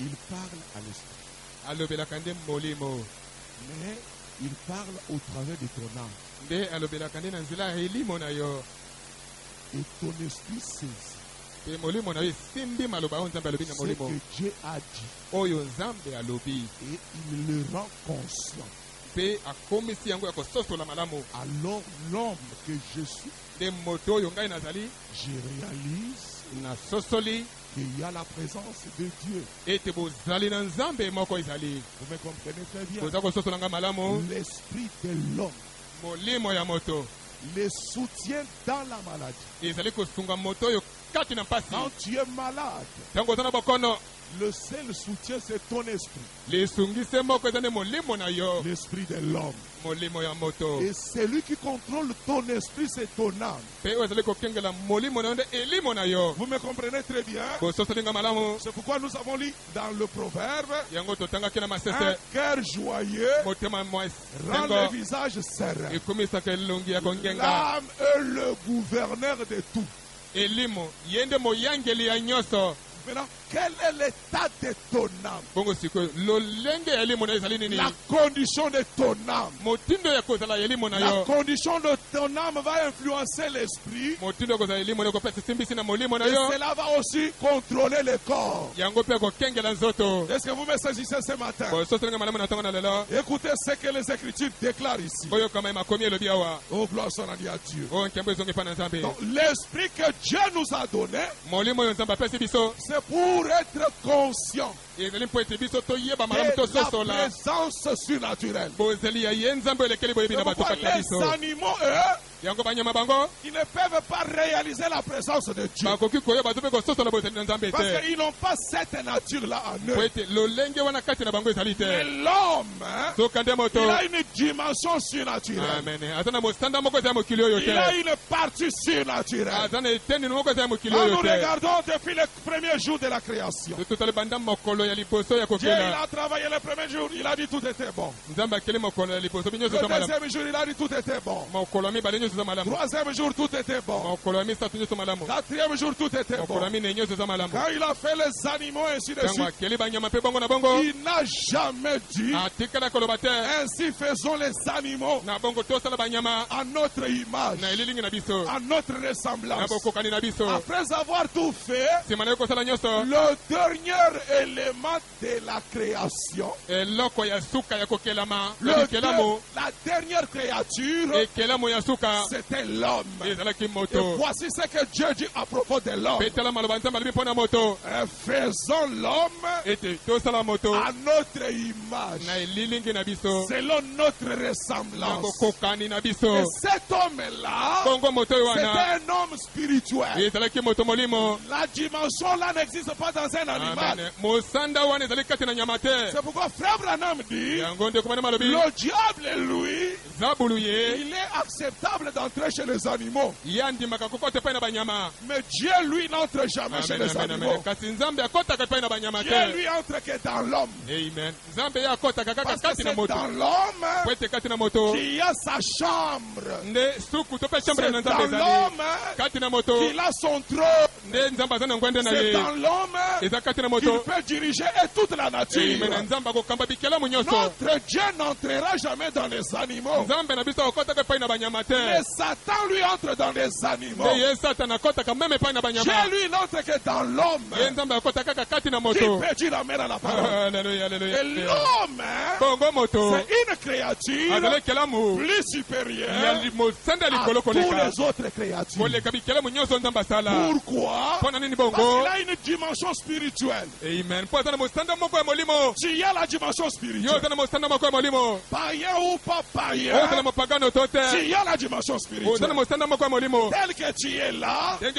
il parle à l'esprit. Mais il parle au travers de ton âme. Et ton esprit saisit ce que Dieu a dit. Et il le rend conscient. Alors l'homme que je suis, je réalise qu'il y a la présence de Dieu. Vous me comprenez très bien. L'esprit de l'homme les soutient dans la maladie. Quand tu es malade, le seul soutien, c'est ton esprit. L'esprit de l'homme. Et celui qui contrôle ton esprit, c'est ton âme. Vous me comprenez très bien. C'est pourquoi nous avons lu dans le proverbe, un cœur joyeux rend le visage serein. L'âme est le gouverneur de tout. Maintenant, quel est l'état de ton âme? La condition de ton âme. La condition de ton âme va influencer l'esprit. Et cela va aussi contrôler le corps. Est-ce que vous me saisissez ce matin? Écoutez ce que les Écritures déclarent ici. Oh, gloire soit rendue à Dieu. Donc, l'esprit que Dieu nous a donné, c'est pour être conscient de la présence surnaturelle. C'est pourquoi les animaux, eux, ils ne peuvent pas réaliser la présence de Dieu. Parce qu'ils n'ont pas cette nature-là en eux. Mais l'homme, il a une dimension surnaturelle. Il a une partie surnaturelle. Quand nous regardons depuis le premier jour de la création, Dieu il a travaillé le premier jour, il a dit tout était bon. Le deuxième jour, il a dit tout était bon. Troisième jour, tout était bon. Quatrième jour, tout était bon. Quand il a fait les animaux ainsi de suite, il n'a jamais dit ainsi faisons les animaux à notre image, à notre ressemblance. Après avoir tout fait, le dernier élément de la création, la dernière créature, c'était l'homme. Et voici ce que Dieu dit à propos de l'homme. Faisons l'homme à notre image, selon notre ressemblance. Et cet homme-là, c'était un homme spirituel. La dimension là n'existe pas dans un animal. C'est pourquoi Frère Branham dit, le diable, lui, il est acceptable d'entrer chez les animaux. Mais Dieu, lui, n'entre jamais chez les animaux. Dieu, lui, entre que dans l'homme. Parce que c'est dans l'homme qu'il y a sa chambre. C'est dans l'homme qu'il a son trône. C'est dans l'homme qu'il peut diriger et toute la nature. Notre Dieu n'entrera jamais dans les animaux. Mais Satan lui entre dans les animaux. Dieu lui n'entre que dans l'homme. Qui peut dire amen à la parole. Et l'homme, c'est une créature plus supérieure à toutes les autres créatures. Pourquoi? Parce qu'il a une dimension spirituelle. Tu y as la dimension spirituelle. Païen ou pas païen, tu y as la dimension dimension spirituelle. Tel que tu es là, tu as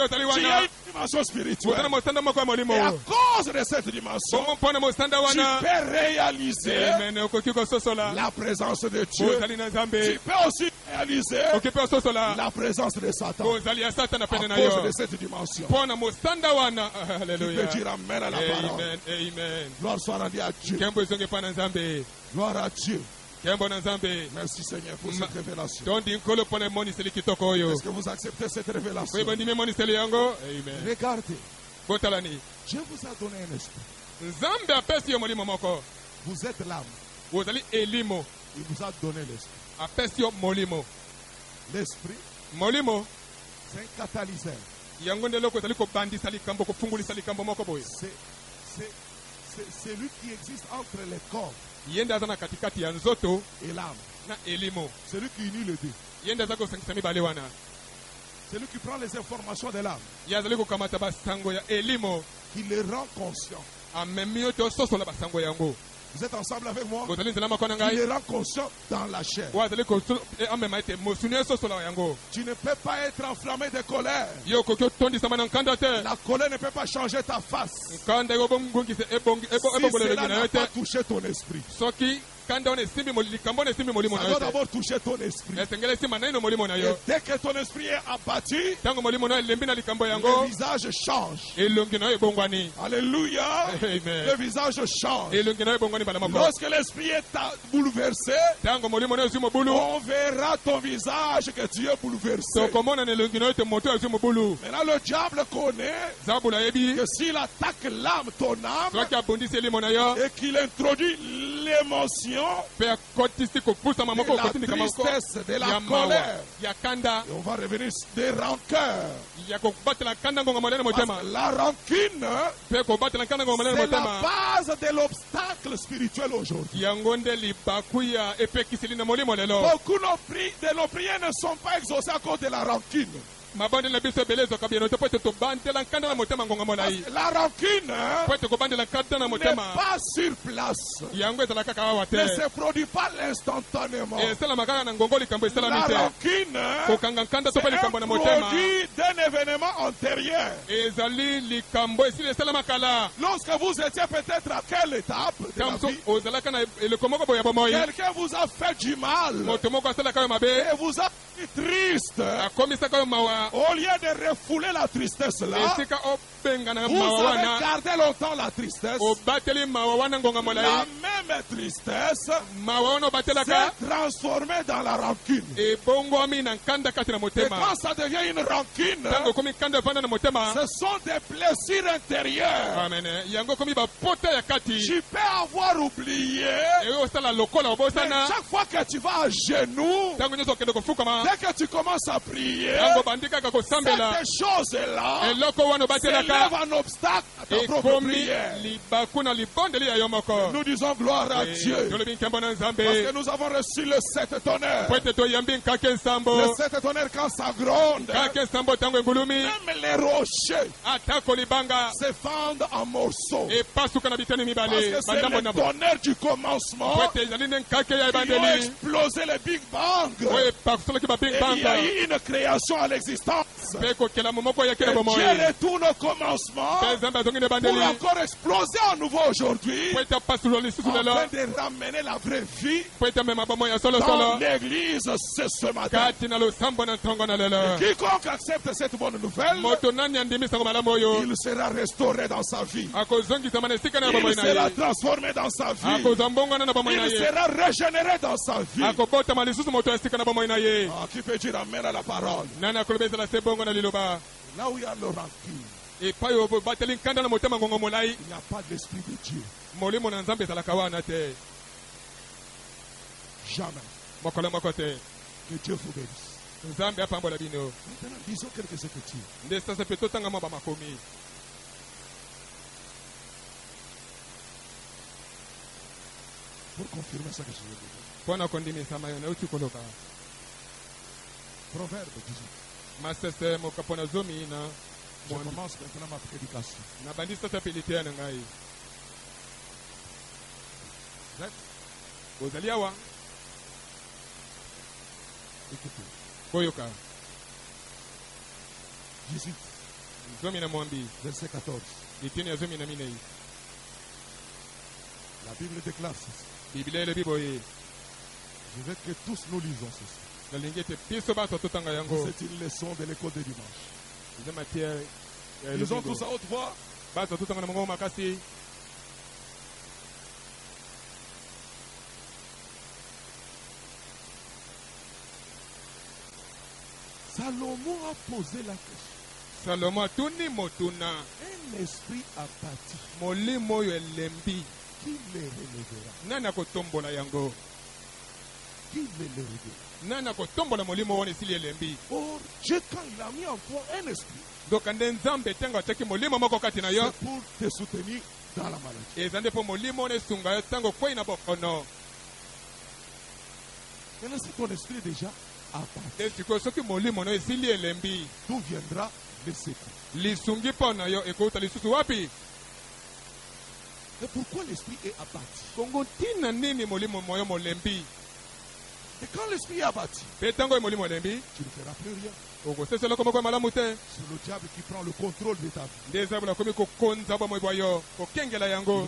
une dimension spirituelle. Et à cause de cette dimension, tu peux réaliser la présence de Dieu. Tu peux aussi réaliser la présence de Satan. À cause de cette dimension. Tu peux dire amen à la parole. Amen. Gloire soit rendue à Dieu. Gloire à Dieu. Merci Seigneur pour cette révélation. Est-ce que vous acceptez cette révélation? Regardez. Dieu vous a donné un esprit. Vous êtes l'âme. Il vous a donné l'esprit. L'esprit, c'est un catalyseur. C'est lui qui existe entre les corps et l'âme. C'est lui qui unit les deux. C'est lui qui prend les informations de l'âme, qui les rend conscients. Vous êtes ensemble avec moi? Il les rend conscients dans la chair. Tu ne peux pas être enflammé de colère. La colère ne peut pas changer ta face. Si cela n'a pas touché ton esprit. Ça doit d'abord toucher ton esprit. Et dès que ton esprit est abattu, le visage change. Alléluia. Le visage change. Lorsque l'esprit est bouleversé, on verra ton visage que tu es bouleversé. Maintenant le diable connaît que s'il attaque l'âme, ton âme, et qu'il introduit l'émotion, de la tristesse, de la colère, et on va revenir des rancœurs. La rancune, c'est la base de l'obstacle spirituel aujourd'hui. Beaucoup de nos prières ne sont pas exaucées à cause de la rancune. La rancune ne pas sur place. Ne se produit pas instantanément. La rancune, c'est un produit d'un événement antérieur. Lorsque vous étiez peut-être à quelle étape de la vie, quelqu'un vous a fait du mal et vous a mis triste. Au lieu de refouler la tristesse là, vous avez gardé longtemps la tristesse. La même tristesse s'est transformée dans la rancune. Et quand ça devient une rancune, ce sont des blessures intérieures. Tu peux avoir oublié, mais chaque fois que tu vas à genoux, dès que tu commences à prier, cette chose-là s'élève un obstacle à ta propre prière. Nous disons gloire à Dieu. Parce que nous avons reçu le 7 tonnerres. Le 7 tonnerres quand ça gronde, même les rochers se fendent en morceaux. Parce que c'est le tonnerre du commencement qui ont explosé le Big Bang. Et il y a eu une création à l'existence. Et Dieu retourne au commencement pour encore exploser à nouveau aujourd'hui, afin de ramener la vraie vie dans l'église ce matin. Et quiconque accepte cette bonne nouvelle, il sera restauré dans sa vie. Il sera transformé dans sa vie. Il sera régénéré dans sa vie. Qui peut dire amen à la parole? Là où il y a le rancune, il n'y a pas d'esprit de Dieu. Jamais. Que Dieu vous bénisse. Maintenant, disons quelques écritures. Pour confirmer ce que je veux dire. Proverbe 18. Je commence maintenant ma prédication. Écoutez. Boyoka. 18. Verset 14. La Bible déclare ceci. Je veux que tous nous lisons ceci. C'est une leçon de l'école de dimanche. Lisons tous à haute voix. Salomon a posé la question. Salomon tuni motuna. Un esprit apathie. Molimo elembi. Qui le relèvera? Nana kotombola yango. Qui le relèvera? Nana kotombola molimo wone sili elembi. Or Dieu quand il a mis en toi un esprit. Donc nzambe tenga teki molimo moko kati na yo. C'est pour te soutenir dans la maladie. Ezande po molimo ne sunga yo tango kwei na bokono. Maintenant si ton esprit est déjà apathie. D'où viendra le secret? Et pourquoi l'esprit est abattu? Et quand l'esprit est abattu, tu ne feras plus rien. C'est le diable qui prend le contrôle de ta vie. Il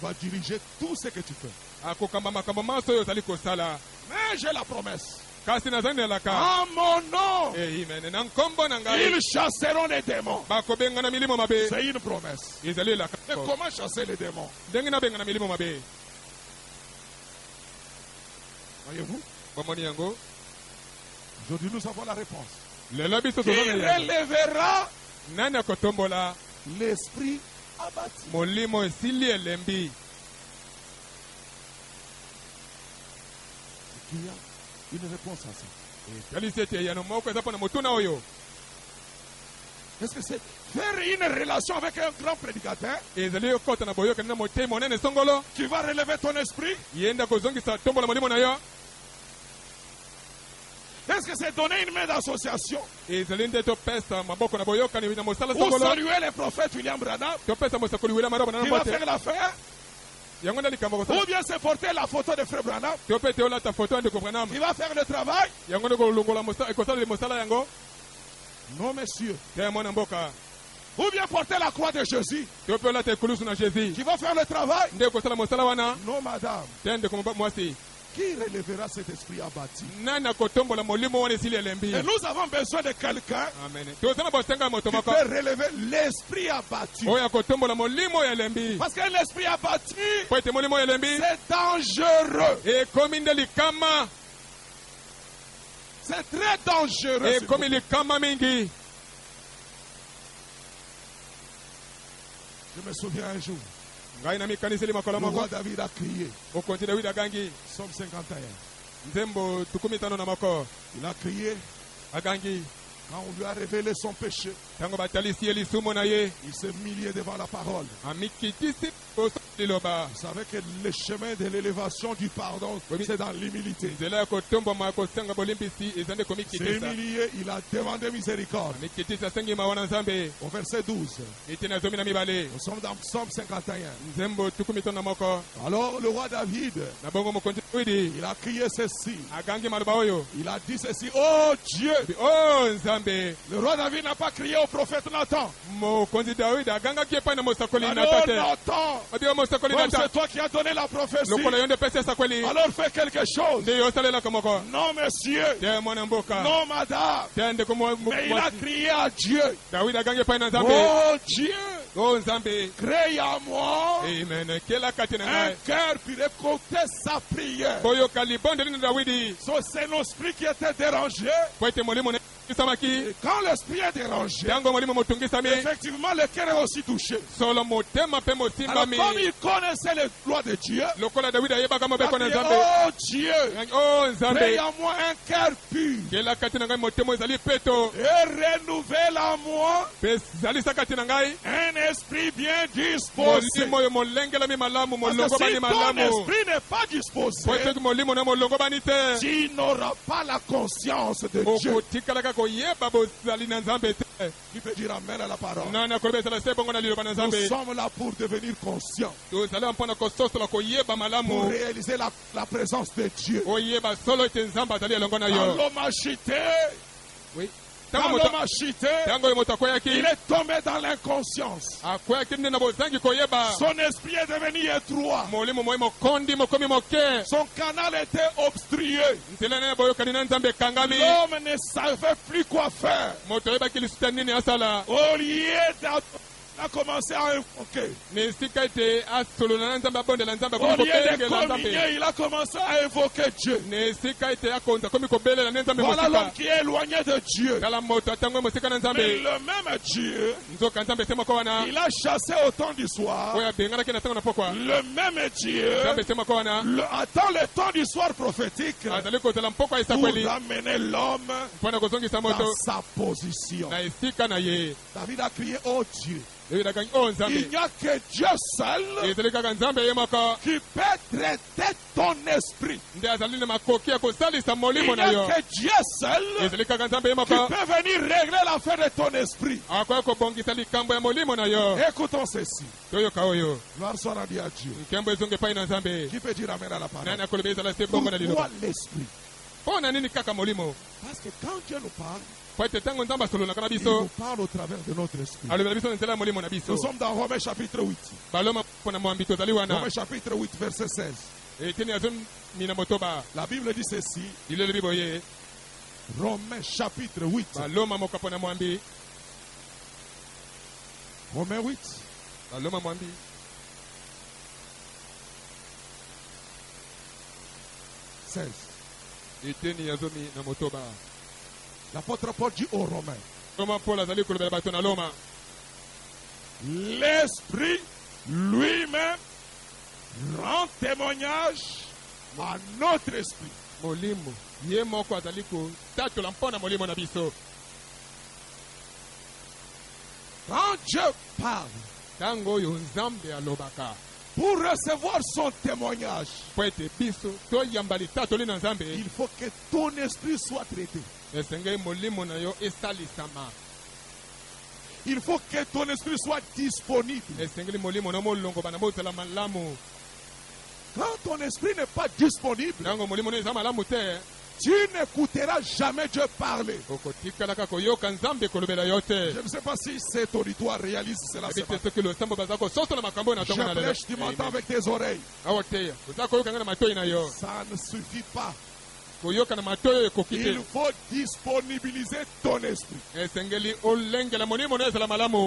va diriger tout ce que tu fais. Mais j'ai la promesse. En mon nom, ils chasseront les démons. C'est une promesse. Mais comment chasser les démons? Voyez-vous? Aujourd'hui, nous avons la réponse. Qui relèvera l'esprit abattu? Il y a une réponse à ça. Est-ce que c'est faire une relation avec un grand prédicateur qui va relever ton esprit? Est-ce que c'est donner une main d'association? Ou saluer les prophètes William Branham qui va faire l'affaire? Ou bien c'est porter la photo de Frère Branham qui va faire le travail? Non, monsieur. Ou bien porter la croix de Jésus qui va faire le travail? Non, madame. Qui relèvera cet esprit abattu? Et nous avons besoin de quelqu'un qui peut relever l'esprit abattu. Parce que l'esprit abattu, c'est dangereux. C'est très dangereux. Je me souviens un jour. Le roi David a crié. Somme 51. Il a crié. Quand on lui a révélé son péché, il s'est humilié devant la parole. Vous savez que le chemin de l'élévation du pardon, c'est dans l'humilité. Il s'est humilié, il a demandé miséricorde. Au verset 12, nous sommes dans Psaume 51. Alors le roi David, il a crié ceci. Il a dit ceci: oh Dieu! Le roi David n'a pas crié au prophète Nathan. Alors Nathan, comme c'est toi qui as donné la prophétie, alors fais quelque chose. Non monsieur, non madame, mais il a crié à Dieu: oh Dieu, crée à moi un cœur pour écouter sa prière. So, c'est nos esprits qui étaient dérangés. Et quand l'esprit est dérangé, effectivement le cœur est aussi touché. Alors comme il connaissait les lois de Dieu, oh Dieu, crée en moi un cœur pur et renouvelle en moi un esprit bien disposé. Parce que si ton esprit n'est pas disposé, tu n'auras pas la conscience de Dieu. Qui peut dire amen à la parole? Nous sommes là pour devenir conscients, pour réaliser la présence de Dieu. Dans l'homachité, Oui. Quand l'homme a chuté, il est tombé dans l'inconscience. Son esprit est devenu étroit. Son canal était obstrué. L'homme ne savait plus quoi faire. Au lieu a commencé à invoquer. Au lieu de communier, il a commencé à invoquer Dieu. Voilà l'homme qui est éloigné de Dieu. Mais le même Dieu, il a chassé au temps du soir. Le même Dieu, attend le temps du soir prophétique pour amener l'homme dans sa position. David a crié, oh Dieu. Il n'y a que Dieu seul qui peut traiter ton esprit. Il n'y a que Dieu seul qui peut venir régler l'affaire de ton esprit. Écoutons ceci. Gloire soit rendue à Dieu. Qui peut dire amen à la parole? Pourquoi l'esprit? Parce que quand Dieu nous parle, il nous parle au travers de notre esprit. Nous sommes dans Romains chapitre 8. Romains chapitre 8, verset 16. La Bible dit ceci. Romains chapitre 8. Romains 8. 16. L'apôtre Paul dit aux Romains, l'Esprit lui-même rend témoignage à notre esprit. Quand Dieu parle, pour recevoir son témoignage, il faut que ton esprit soit traité. Il faut que ton esprit soit disponible. Quand ton esprit n'est pas disponible, tu n'écouteras jamais Dieu parler. Je ne sais pas si cet auditoire réalise cela. Je prêche, tu m'entends avec tes oreilles. Ça ne suffit pas. Il faut disponibiliser ton esprit.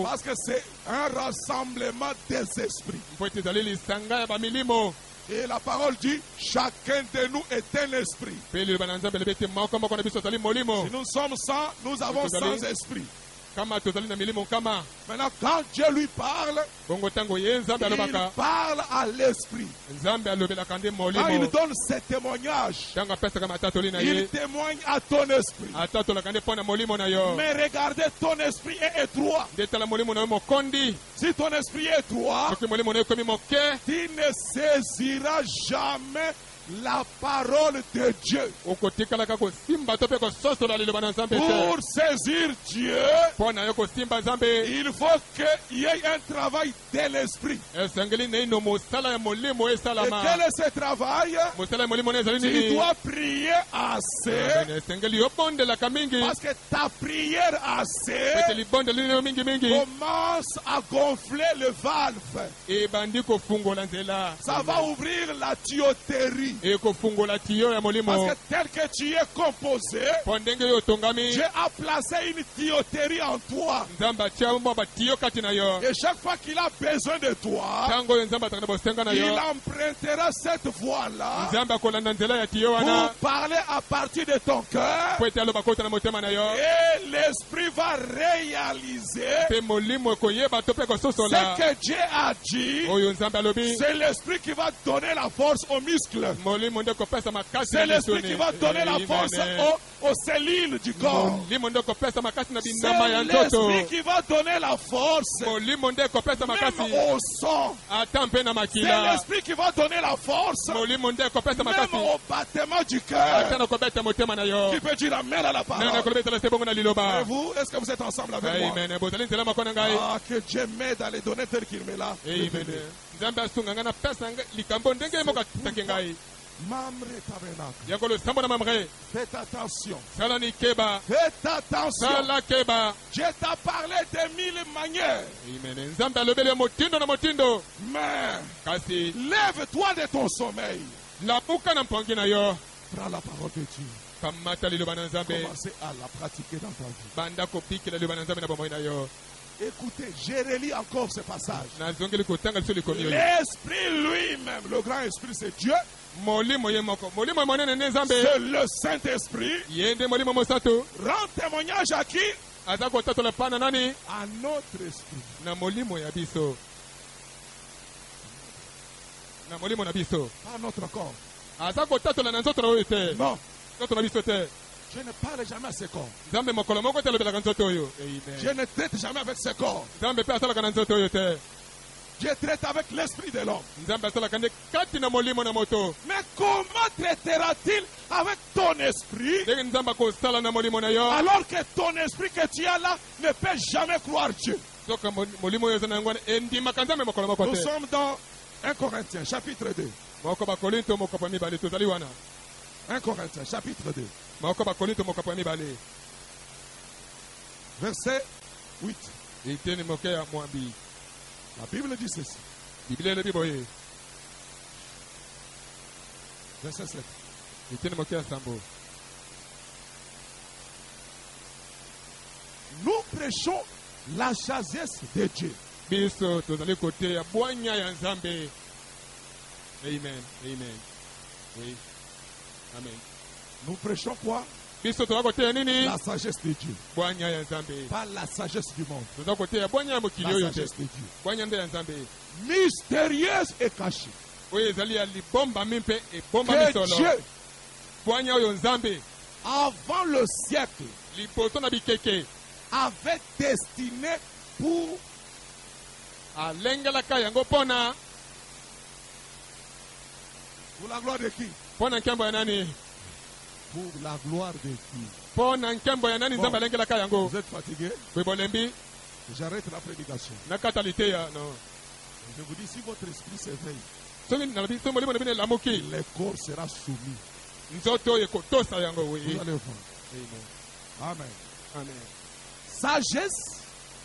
Parce que c'est un rassemblement des esprits. Et la parole dit, chacun de nous est un esprit. Si nous sommes 100, nous avons 100 esprits. Maintenant, quand Dieu lui parle, il parle à l'esprit. Quand il donne ses témoignages, il témoigne à ton esprit. Mais regardez, ton esprit est étroit. Si ton esprit est étroit, tu ne saisiras jamais la parole de Dieu. Pour saisir Dieu, il faut qu'il y ait un travail de l'esprit. Et quel est ce travail? Tu dois prier assez. Parce que ta prière assez commence à gonfler le valve. Ça va ouvrir la tuyauterie. Parce que tel que tu es composé, Dieu a placé une tuyauterie en toi. Et chaque fois qu'il a besoin de toi, il empruntera cette voie-là pour parler à partir de ton cœur. Et l'esprit va réaliser ce que Dieu a dit. C'est l'esprit qui va donner la force aux muscles. C'est l'esprit qui va donner la force aux cellules du corps. C'est l'esprit qui va donner la force même au sang. C'est l'esprit qui va donner la force même au battement du cœur. Qui peut dire amen à la parole. Et vous, est-ce que vous êtes ensemble avec moi? Ah, que Dieu m'aide à les donner tel qu'il me l'a. Mamre tabernacle. Yangolo sambo na mamre. Faites attention. Salani keba. Faites attention. Sala keba. Dieu t'a parlé de 1000 manières. Amen. Nzambe alobele motindo na motindo. Mais kasi lève-toi de ton sommeil. La buka na mpongi na yo. Prends la parole de Dieu. Kamata liloba na Nzambe. Commencez à la pratiquer dans ta vie. Banda ko piki la liloba na Nzambe na bomoi na yo. Écoutez, je relis encore ce passage. Nazongeli ko tanga sur le communion. L'esprit lui-même, le grand esprit, c'est Dieu. Molimo ye moko. Molimo monene ne Nzambe. C'est le Saint-Esprit. Yende molimo mosato. Rend témoignage à qui? Azako tato la pana nani? À notre esprit. Na molimo ya biso. Na molimo na biso. Pas notre corps. Azako tato la nanzoto na oite. Non. Toto na biso te. Je ne parle jamais à ce corps. Nzambe mokolo moko te lobela kanzoto oyo. Amen. Je ne traite jamais avec ce corps. Nzambe pe asala kana nzoto oyo te. Je traite avec l'esprit de l'homme. Nzambe asala kande kati na molimo na moto. Mais comment traitera-t-il avec ton esprit? Ndenge Nzambe ko sala na molimo na yo. Alors que ton esprit que tu as là ne peut jamais croire Dieu. Soka molimo yo zana ngwana endima kanzambe mokolo moko te. Nous sommes dans 1 Corinthiens chapitre 2. Moko ba Korinto moko pa mibale tozali wana. 1 Corinthiens chapitre 2. Moko ba Korinto moko pa mibale. Verset 8. Iteni moke ya mwambi. La Bible dit ceci. Biblia le biboye. Verset 7. Iteni moke ya sambo. Nous prêchons la sagesse de Dieu. Biso tozali kote ya bwanya ya Nzambe. Amen. Amen. Oui. Amen. Nous prêchons quoi? Biso tozali kote ya nini? La sagesse de Dieu. Bwanya ya Nzambe. Pas la sagesse du monde. Tozali kote ya bwanya ya mokili La oyo te. sagesse de Dieu. Bwanya nde ya Nzambe. Mystérieuse et cachée. Oyo ezali ya libomba mimpe ebomba Que misolo. Dieu, Bwanya oyo Nzambe avant le siècle, liboso na bikeke avait destiné pour alengelaka yango mpona la gloire de qui? mpona nkembo ya nani? Pour la gloire de qui? Mpona nkembo ya nani Nzambe alengelaka yango? Vous êtes fatigué? Kwe bolembi J'arrête la prédication. nakata liteya no. Je vous dis, si votre esprit s'éveille, Soki nalobi so molimo na bino elamuki le corps sera soumis. nzoto oyo ekotosa yango. Vous Oui. allez voir. Amen. Amen. Sagesse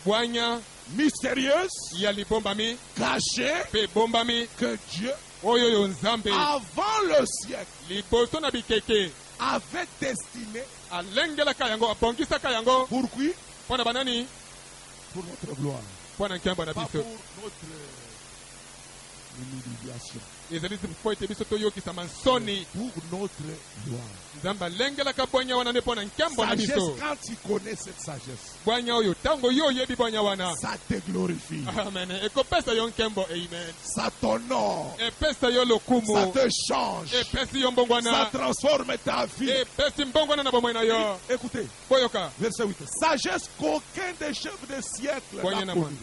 Bwanya mystérieuse, ya libombami cachée, mpe ebombami que Dieu, oyo oyo Nzambe avant le siècle, liboso na bikeke avait destiné. alengelaka yango abongisaka yango Pour qui? mpona banani? Pour notre gloire. Mpona nkembo na Pas biso. pour notre humiliation. ezali mpo ete biso toyokisama nsoni. Pour notre gloire. Nzambe alengelaka bwanya wana nde mpona nkembo na Sagesse, biso. quand tu connais cette sagesse, Bwanya oyo ntango yo oyebi bwanya wana, ça te glorifie. amen, ekopesa yo nkembo. Amen. Ça t'honore. Epesa yo Ça lokumu. te change. Epesi yo Ça mbongwana. transforme ta vie. Epesi mbongwana na bomoi na yo. Écoutez, Boyoka verset 8. Sagesse qu'aucun des chefs de siècle Voyez n'a na connue.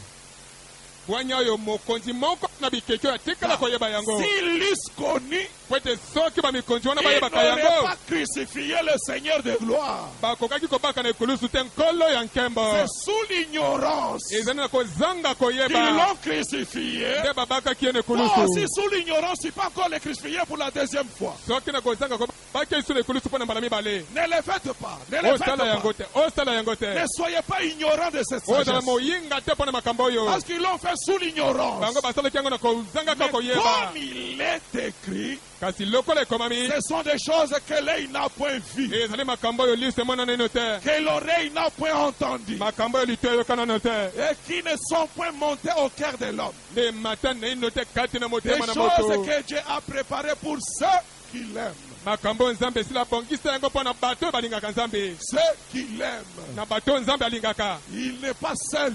bwanya oyo mokonzi moko na bikeke oyo atikala koyeba yango. S'ils l'eussent connu, Po ete soki bamikonzi wana ils bayebaka n'auraient yango, pas crucifié le Seigneur de gloire. bakokaki kobaka na ekulusu te nkolo ya nkembo. C'est sous l'ignorance ezali na kozanga qu'ils koyeba l'ont crucifié. nde babakaki ye na Toi ekulusu. aussi, sous l'ignorance, tu peux encore le crucifier pour la deuxième fois. soki na kozanga kobaki esu na ekulusu mpo na mbala mibale. Ne le faites pas. Ne le faites osala yango pas. te, osala yango te. Ne soyez pas ignorants de cette ozala sagesse. moyinga te mpo na makambo oyo. Parce qu'ils l'ont fait sous l'ignorance. bango basalaki yango na kozanga Mais ka koyeba. comme il est écrit, kasi lokola ekomami, ce sont des choses que l'œil n'a point vues, ezali makambo oyo liso emonana ino te, que l'oreille n'a point entendu, makambo oyo lito eyokanano te, et qui ne sont point montées au cœur de l'homme. nde mata na ino te kati na Des motema na choses moto. que Dieu a préparées pour ceux qui l'aiment. makambo oyo Nzambe esila abongisa yango mpo na bato oyo balingaka Nzambe. Ceux qui l'aiment. na bato oyo Nzambe alingaka. Il n'est pas seul.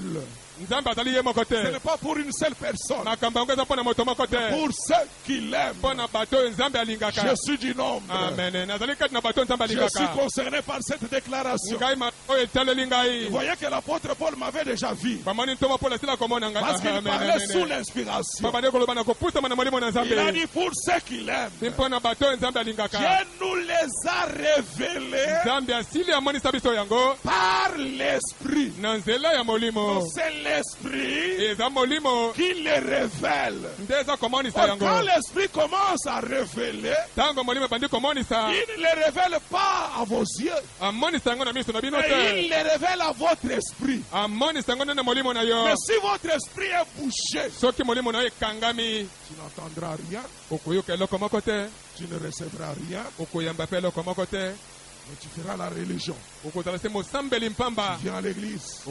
Nzambe azali ye moko Ce te. n'est pas pour une seule personne. makambo yango eza mpo na moto moko te, Pour ceux qui l'aiment. mpo na bato oyo Nzambe alingaka. Je suis du nombre. amen. nazali kati na bato oyo Nzambe Je suis alingaka. concerné par cette déclaration. ngai ma oyo etaleli ngai. Vous voyez que l'apôtre Paul m'avait déjà vu. bamoni ntoma mpo nasila komona ngai. Parce qu'il Amen, parlait amen, sous amen. l'inspiration. babandi koloba na kopusama na molimo na Il a Nzambe. dit pour ceux qui l'aiment. Ni mpo na bato oyo Nzambe alingaka. Dieu nous les a révélés Nzambe asili amonisa biso yango par l'esprit. na nzela ya molimo. Donc c'est l'esprit qui les révèle. Quand l'esprit commence à révéler, il ne les révèle pas à vos yeux, mais il les révèle à votre esprit. Mais si votre esprit est bouché, tu n'entendras rien, tu ne recevras rien, mais tu feras la religion. Tu viens à l'église, tu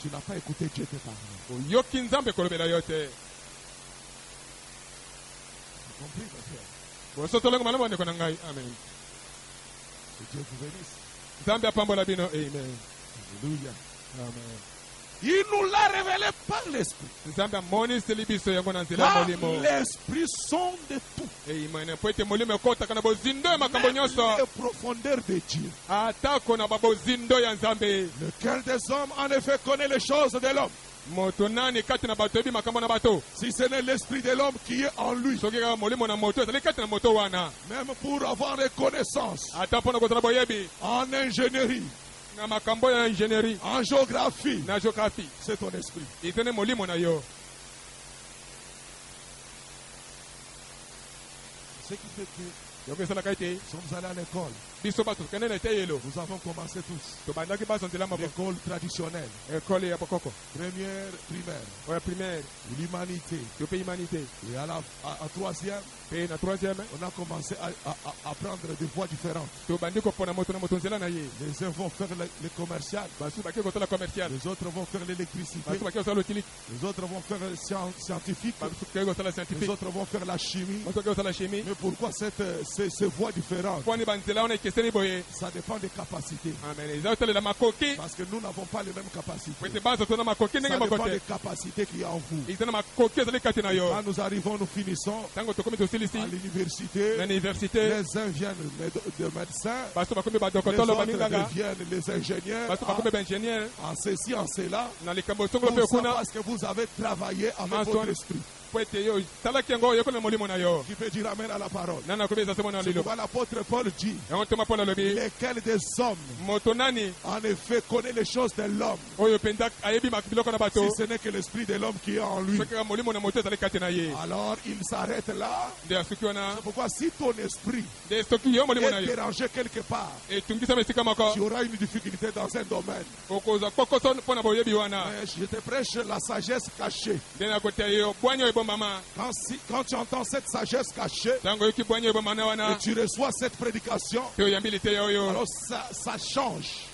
n'as pas écouté Dieu te parler. Vous comprenez, mon frère? Que Dieu vous bénisse. Amen. Alléluia. Amen. Il nous l'a révélé par l'esprit. Car l'esprit sonde de tout. Les profondeurs de Dieu. Lequel des hommes en effet connaît les choses de l'homme? Si ce n'est l'esprit de l'homme qui est en lui. Même pour avoir des connaissances en ingénierie, en géographie, c'est ton esprit. Ce qui fait que nous sommes allés à l'école. Nous avons commencé tous l'école traditionnelle. Première, primaire, l'humanité. Et à troisième, on a commencé à apprendre des voies différentes. Les uns vont faire le commercial, les autres vont faire l'électricité, les autres vont faire le scientifique, les autres vont faire la chimie. Mais pourquoi ces voies différentes? Ça dépend des capacités. Parce que nous n'avons pas les mêmes capacités. Ça dépend des capacités qu'il y a en vous. Quand nous arrivons, nous finissons à l'université. Les uns viennent de médecins, les autres deviennent les ingénieurs en ceci, en cela. Parce que vous avez travaillé avec votre esprit. Qui peut dire amen à la parole? C'est pourquoi l'apôtre Paul dit: lesquels des hommes en effet connaît les choses de l'homme, si ce n'est que l'esprit de l'homme qui est en lui. Alors il s'arrête là. C'est pourquoi si ton esprit est dérangé quelque part, tu auras une difficulté dans un domaine. Mais je te prêche la sagesse cachée. Quand tu entends cette sagesse cachée et tu reçois cette prédication, alors ça change,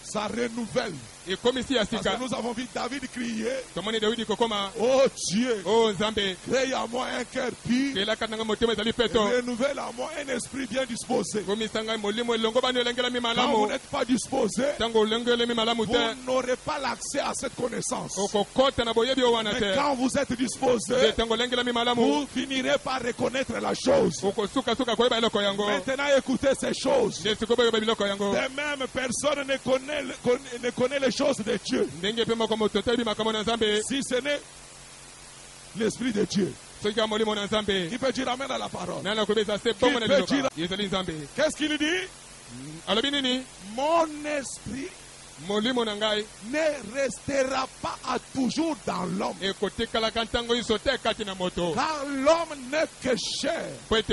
ça renouvelle. Parce que nous avons vu David crier: oh Dieu, crée à moi un cœur pur, renouvelle à moi un esprit bien disposé. Quand vous n'êtes pas disposé, vous n'aurez pas l'accès à cette connaissance. Mais quand vous êtes disposé, vous finirez par reconnaître la chose. Maintenant, écoutez ces choses. De même, personne ne connaît les choses de Dieu si ce n'est l'esprit de Dieu. Il peut dire amen à la parole. Qu'est-ce qu'il dit? Mon esprit ne restera pas à toujours dans l'homme, car l'homme n'est que chair, et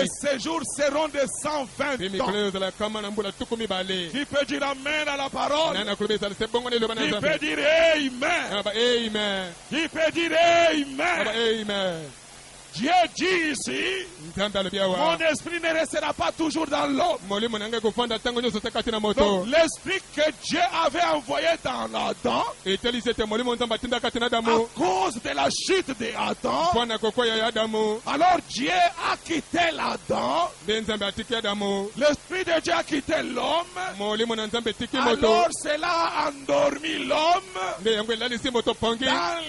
ses jours seront de 120 ans. Qui peut dire amen à la parole? Qui peut dire amen? Qui peut dire amen? Dieu dit ici: mon esprit ne restera pas toujours dans l'homme. Donc l'esprit que Dieu avait envoyé dans Adam, à cause de la chute d'Adam, alors Dieu a quitté l'Adam. L'esprit de Dieu a quitté l'homme. Alors cela a endormi l'homme dans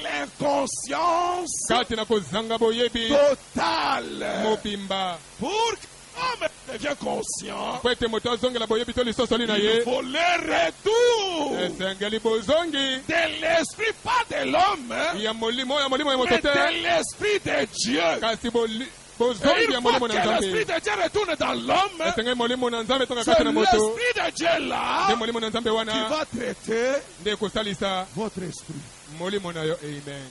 l'inconscience totale. Pour l'homme devient conscient, il faut le retour de l'esprit, pas de l'homme, mais de l'esprit de Dieu. Et une fois que l'Esprit de Dieu retourne dans l'homme, c'est l'Esprit de Dieu là qui va traiter votre esprit. Amen.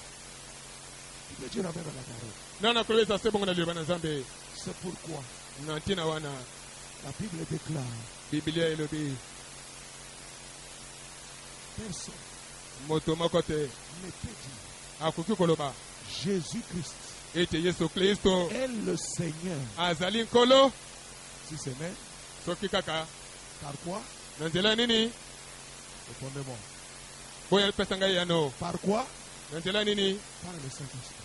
C'est pourquoi la Bible déclare personne ne peut dire Jésus-Christ est le Seigneur. Si c'est même, par quoi? Répondez-moi. Par quoi? Par le Saint-Esprit.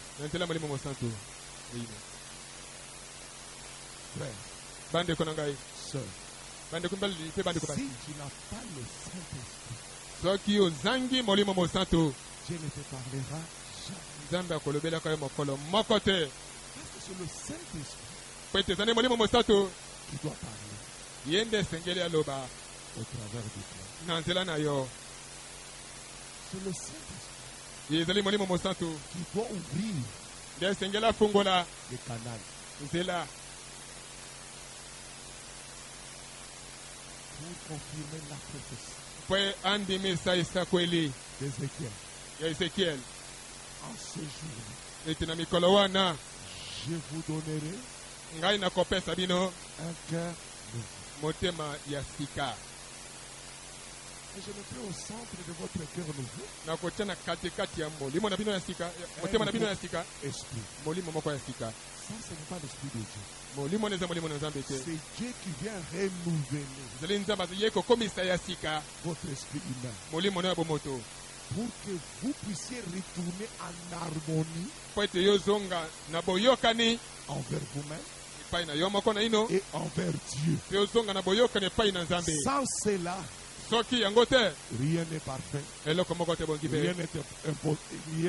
Frère, sœur, si tu n'as pas le Saint-Esprit, Dieu ne te parlera jamais. Parce que c'est le Saint-Esprit qui doit parler au travers de toi. C'est le Saint-Esprit qui doit ouvrir les canaux pour confirmer la prophétie d'Ézéchiel. En ce jour, je vous donnerai un cœur nouveau. Et je mettrai au centre de votre cœur nouveau esprit. Ça, ce n'est pas l'esprit de Dieu. C'est Dieu qui vient renouveler votre esprit humain pour que vous puissiez retourner en harmonie envers vous-même et envers Dieu. Sans cela, rien n'est parfait. Rien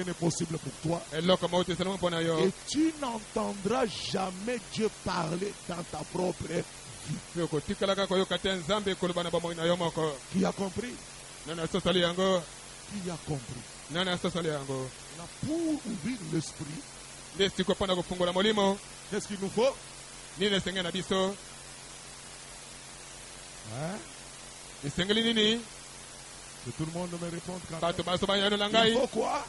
n'est possible pour toi. Et tu n'entendras jamais Dieu parler dans ta propre vie. Qui a compris? Qui a compris? Pour ouvrir l'esprit, qu'est-ce qu'il nous faut? Hein? Que tout le monde me réponde quand même. Il faut quoi?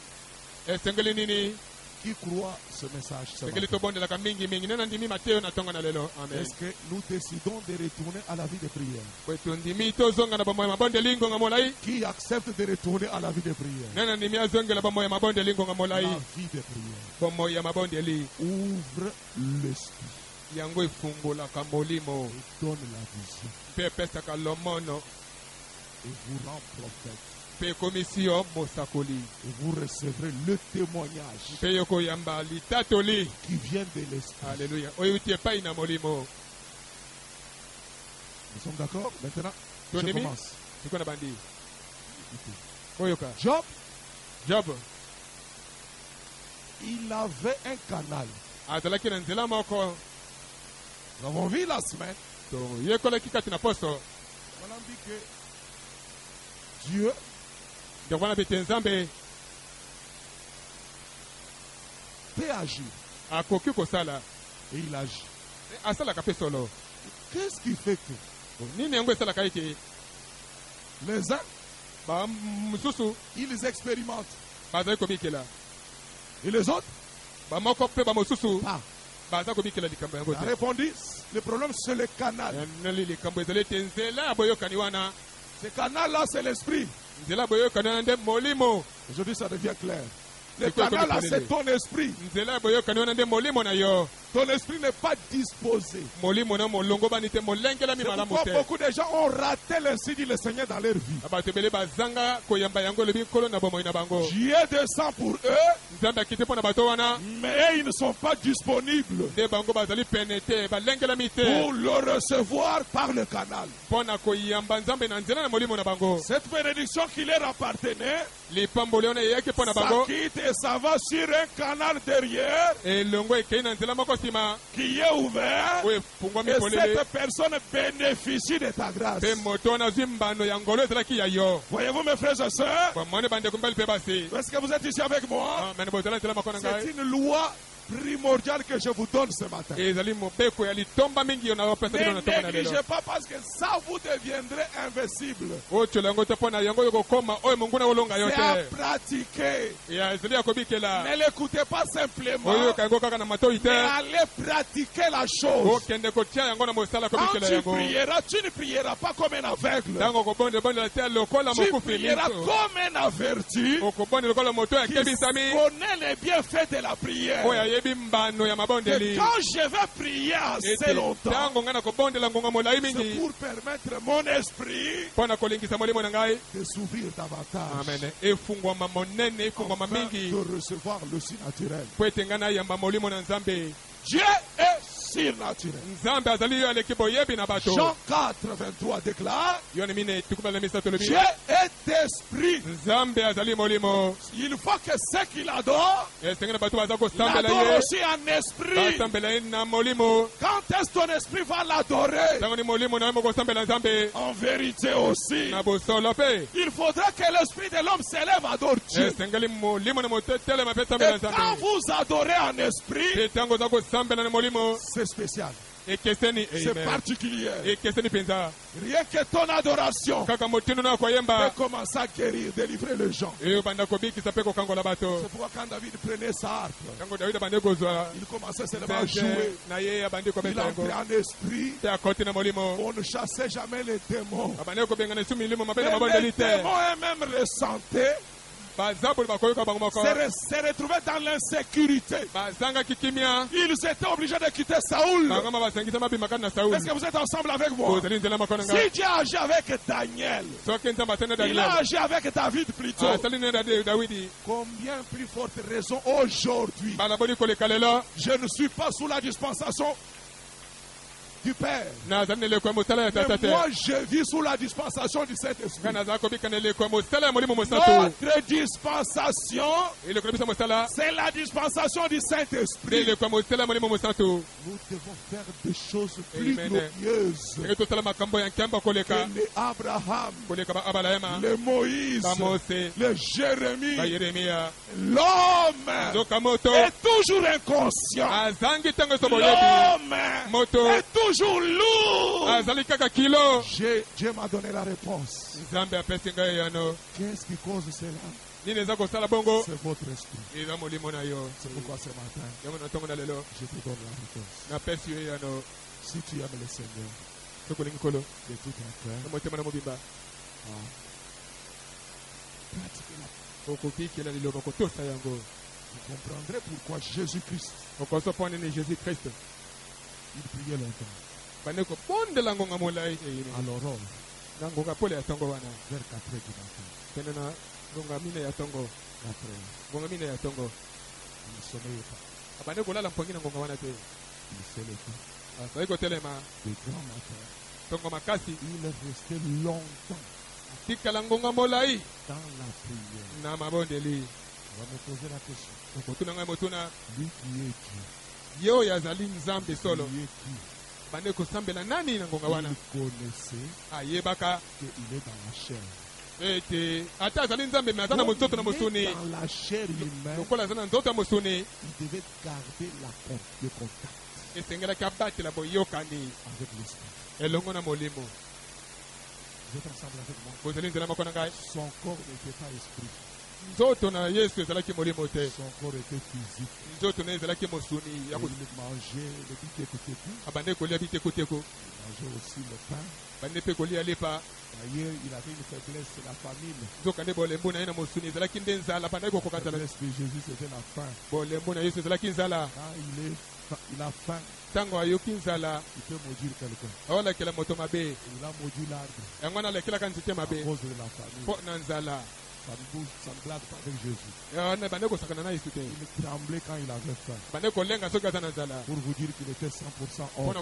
Qui croit ce message? Est-ce que nous décidons de retourner à la vie de prière? Qui accepte de retourner à la vie de prière? La vie de prière. Ouvre l'esprit. Et donne la vision. Et vous rend prophète. Et vous recevrez le témoignage qui vient de l'esprit. Alléluia. Nous sommes d'accord? Maintenant, je commence. Job, il avait un canal. Nous avons vu la semaine. On a dit que Dieu peut agir. Et il agit. Qu'est-ce qui fait que les uns, ils expérimentent. Et les autres, pas. Il a répondu, le problème c'est le canal. Ce canal-là, c'est l'esprit. Aujourd'hui, ça devient clair. Le canal-là, c'est ton esprit. Ton esprit n'est pas disposé. C'est pourquoi beaucoup de gens ont raté l'insigne du Seigneur dans leur vie. Dieu descend pour eux, mais ils ne sont pas disponibles pour le recevoir par le canal. Cette bénédiction qui leur appartenait, ça quitte et ça va sur un canal derrière qui est ouvert, et cette personne bénéficie de ta grâce. Voyez-vous mes frères et sœurs? Est-ce que vous êtes ici avec moi? C'est une loi primordial que je vous donne ce matin. Ne négligez pas parce que ça vous deviendrez invincible. C'est à pratiquer. Ne l'écoutez pas simplement, mais allez pratiquer la chose. Quand tu prieras, tu ne prieras pas comme un aveugle. Tu prieras comme un averti qui connaît les bienfaits de la prière. Et quand je vais prier assez longtemps, c'est pour permettre mon esprit de s'ouvrir davantage, afin de recevoir le surnaturel. Dieu est surnaturel. Jean 4, 23 déclare: Dieu est esprit. Il faut que ceux qui l'adorent l'adorent aussi en esprit. Quand est-ce ton esprit va l'adorer? En vérité aussi. Il faudra que l'esprit de l'homme s'élève à adorer Dieu. Et quand vous adorez en esprit, c'est spécial. C'est particulier. Rien que ton adoration peut commencer à guérir, délivrer les gens. C'est pourquoi quand David prenait sa harpe, il commençait seulement à jouer. Il entrait en esprit. On ne chassait jamais les démons. Mais les démons eux-mêmes ressentaient. Se retrouvaient dans l'insécurité. Ils étaient obligés de quitter Saoul. Est-ce que vous êtes ensemble avec moi? Si Dieu a agi avec Daniel, il a agi avec David plutôt. Combien plus forte raison aujourd'hui? Je ne suis pas sous la dispensation du Père. Mais moi, je vis sous la dispensation du Saint-Esprit. Notre dispensation, c'est la dispensation du Saint-Esprit. Nous devons faire des choses plus glorieuses que les Abraham, les Moïse, les Jérémie. L'homme est toujours inconscient. L'homme est toujours lourd. Dieu m'a donné la réponse. Qu'est-ce qui cause cela? C'est votre esprit. C'est pourquoi ce matin, je te donne la réponse. Si tu aimes le Seigneur de tout ton cœur, pratiquez-la. Vous comprendrez pourquoi Jésus-Christ, il priait longtemps. À l'aurore, vers 4 heures du matin. Il ne sommeillait pas. Il se levait. De grand matin, il est resté longtemps dans la prière. On va me poser la question. Lui qui est Dieu, il connaissait qu'il est dans la chair. Dans la chair humaine, il devait garder le contact avec l'esprit. Vous êtes ensemble avec moi? Son corps n'était pas esprit. Son corps était physique. Il mangeait le bitekoteku. Il mangeait aussi le pain. D'ailleurs, il avait une faiblesse, c'est la famine. La faiblesse de Jésus, c'était la faim. Quand il a faim, il peut maudire quelqu'un. Il a maudit l'arbre à cause de la famine. Ça ne blague pas avec Jésus. Il tremblait quand il avait faim. Pour vous dire qu'il était 100% homme.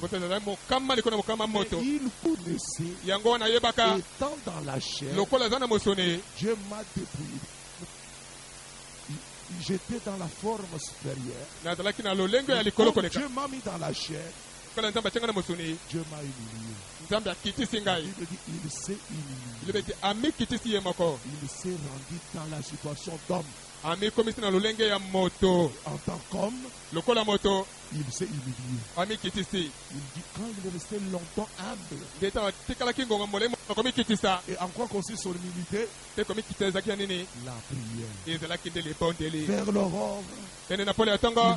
Et il connaissait, étant dans la chair, Dieu m'a dépouillé. J'étais dans la forme supérieure. Dieu m'a mis dans la chair. Dieu m'a humilié. Il s'est humilié. Il s'est rendu dans la situation d'homme. En tant qu'homme, il s'est humilié. Il dit quand il est resté longtemps humble. Et en quoi consiste son humilité? La prière. Vers l'aurore, il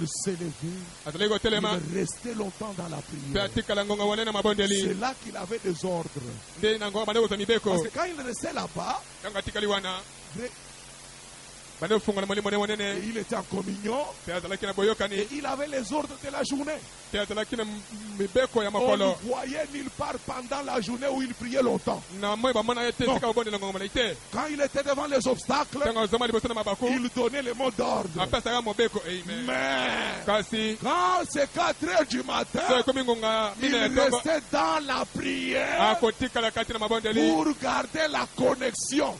s'est levé. Il est resté longtemps dans la prière. C'est là qu'il avait des ordres. Parce que quand il restait là-bas, et il était en communion et il avait les ordres de la journée. On ne voyait nulle part pendant la journée où il priait longtemps. Non. Quand il était devant les obstacles, il donnait les mots d'ordre. Mais quand c'est 4 heures du matin, il restait dans la prière pour garder la connexion.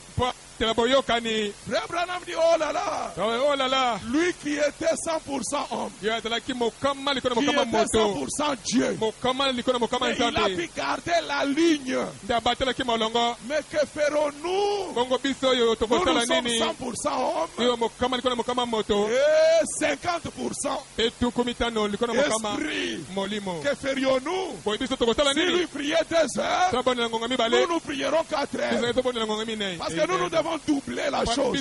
Frère Branham dit oh là là, lui qui était 100% homme, qui était 100% Dieu, et il a pu garder la ligne. Mais que ferons-nous? Nous sommes 100% hommes et 50% esprit. Que ferions-nous? Si lui priait 2 heures, nous prierons 4 heures. Parce que nous devons doubler la chose.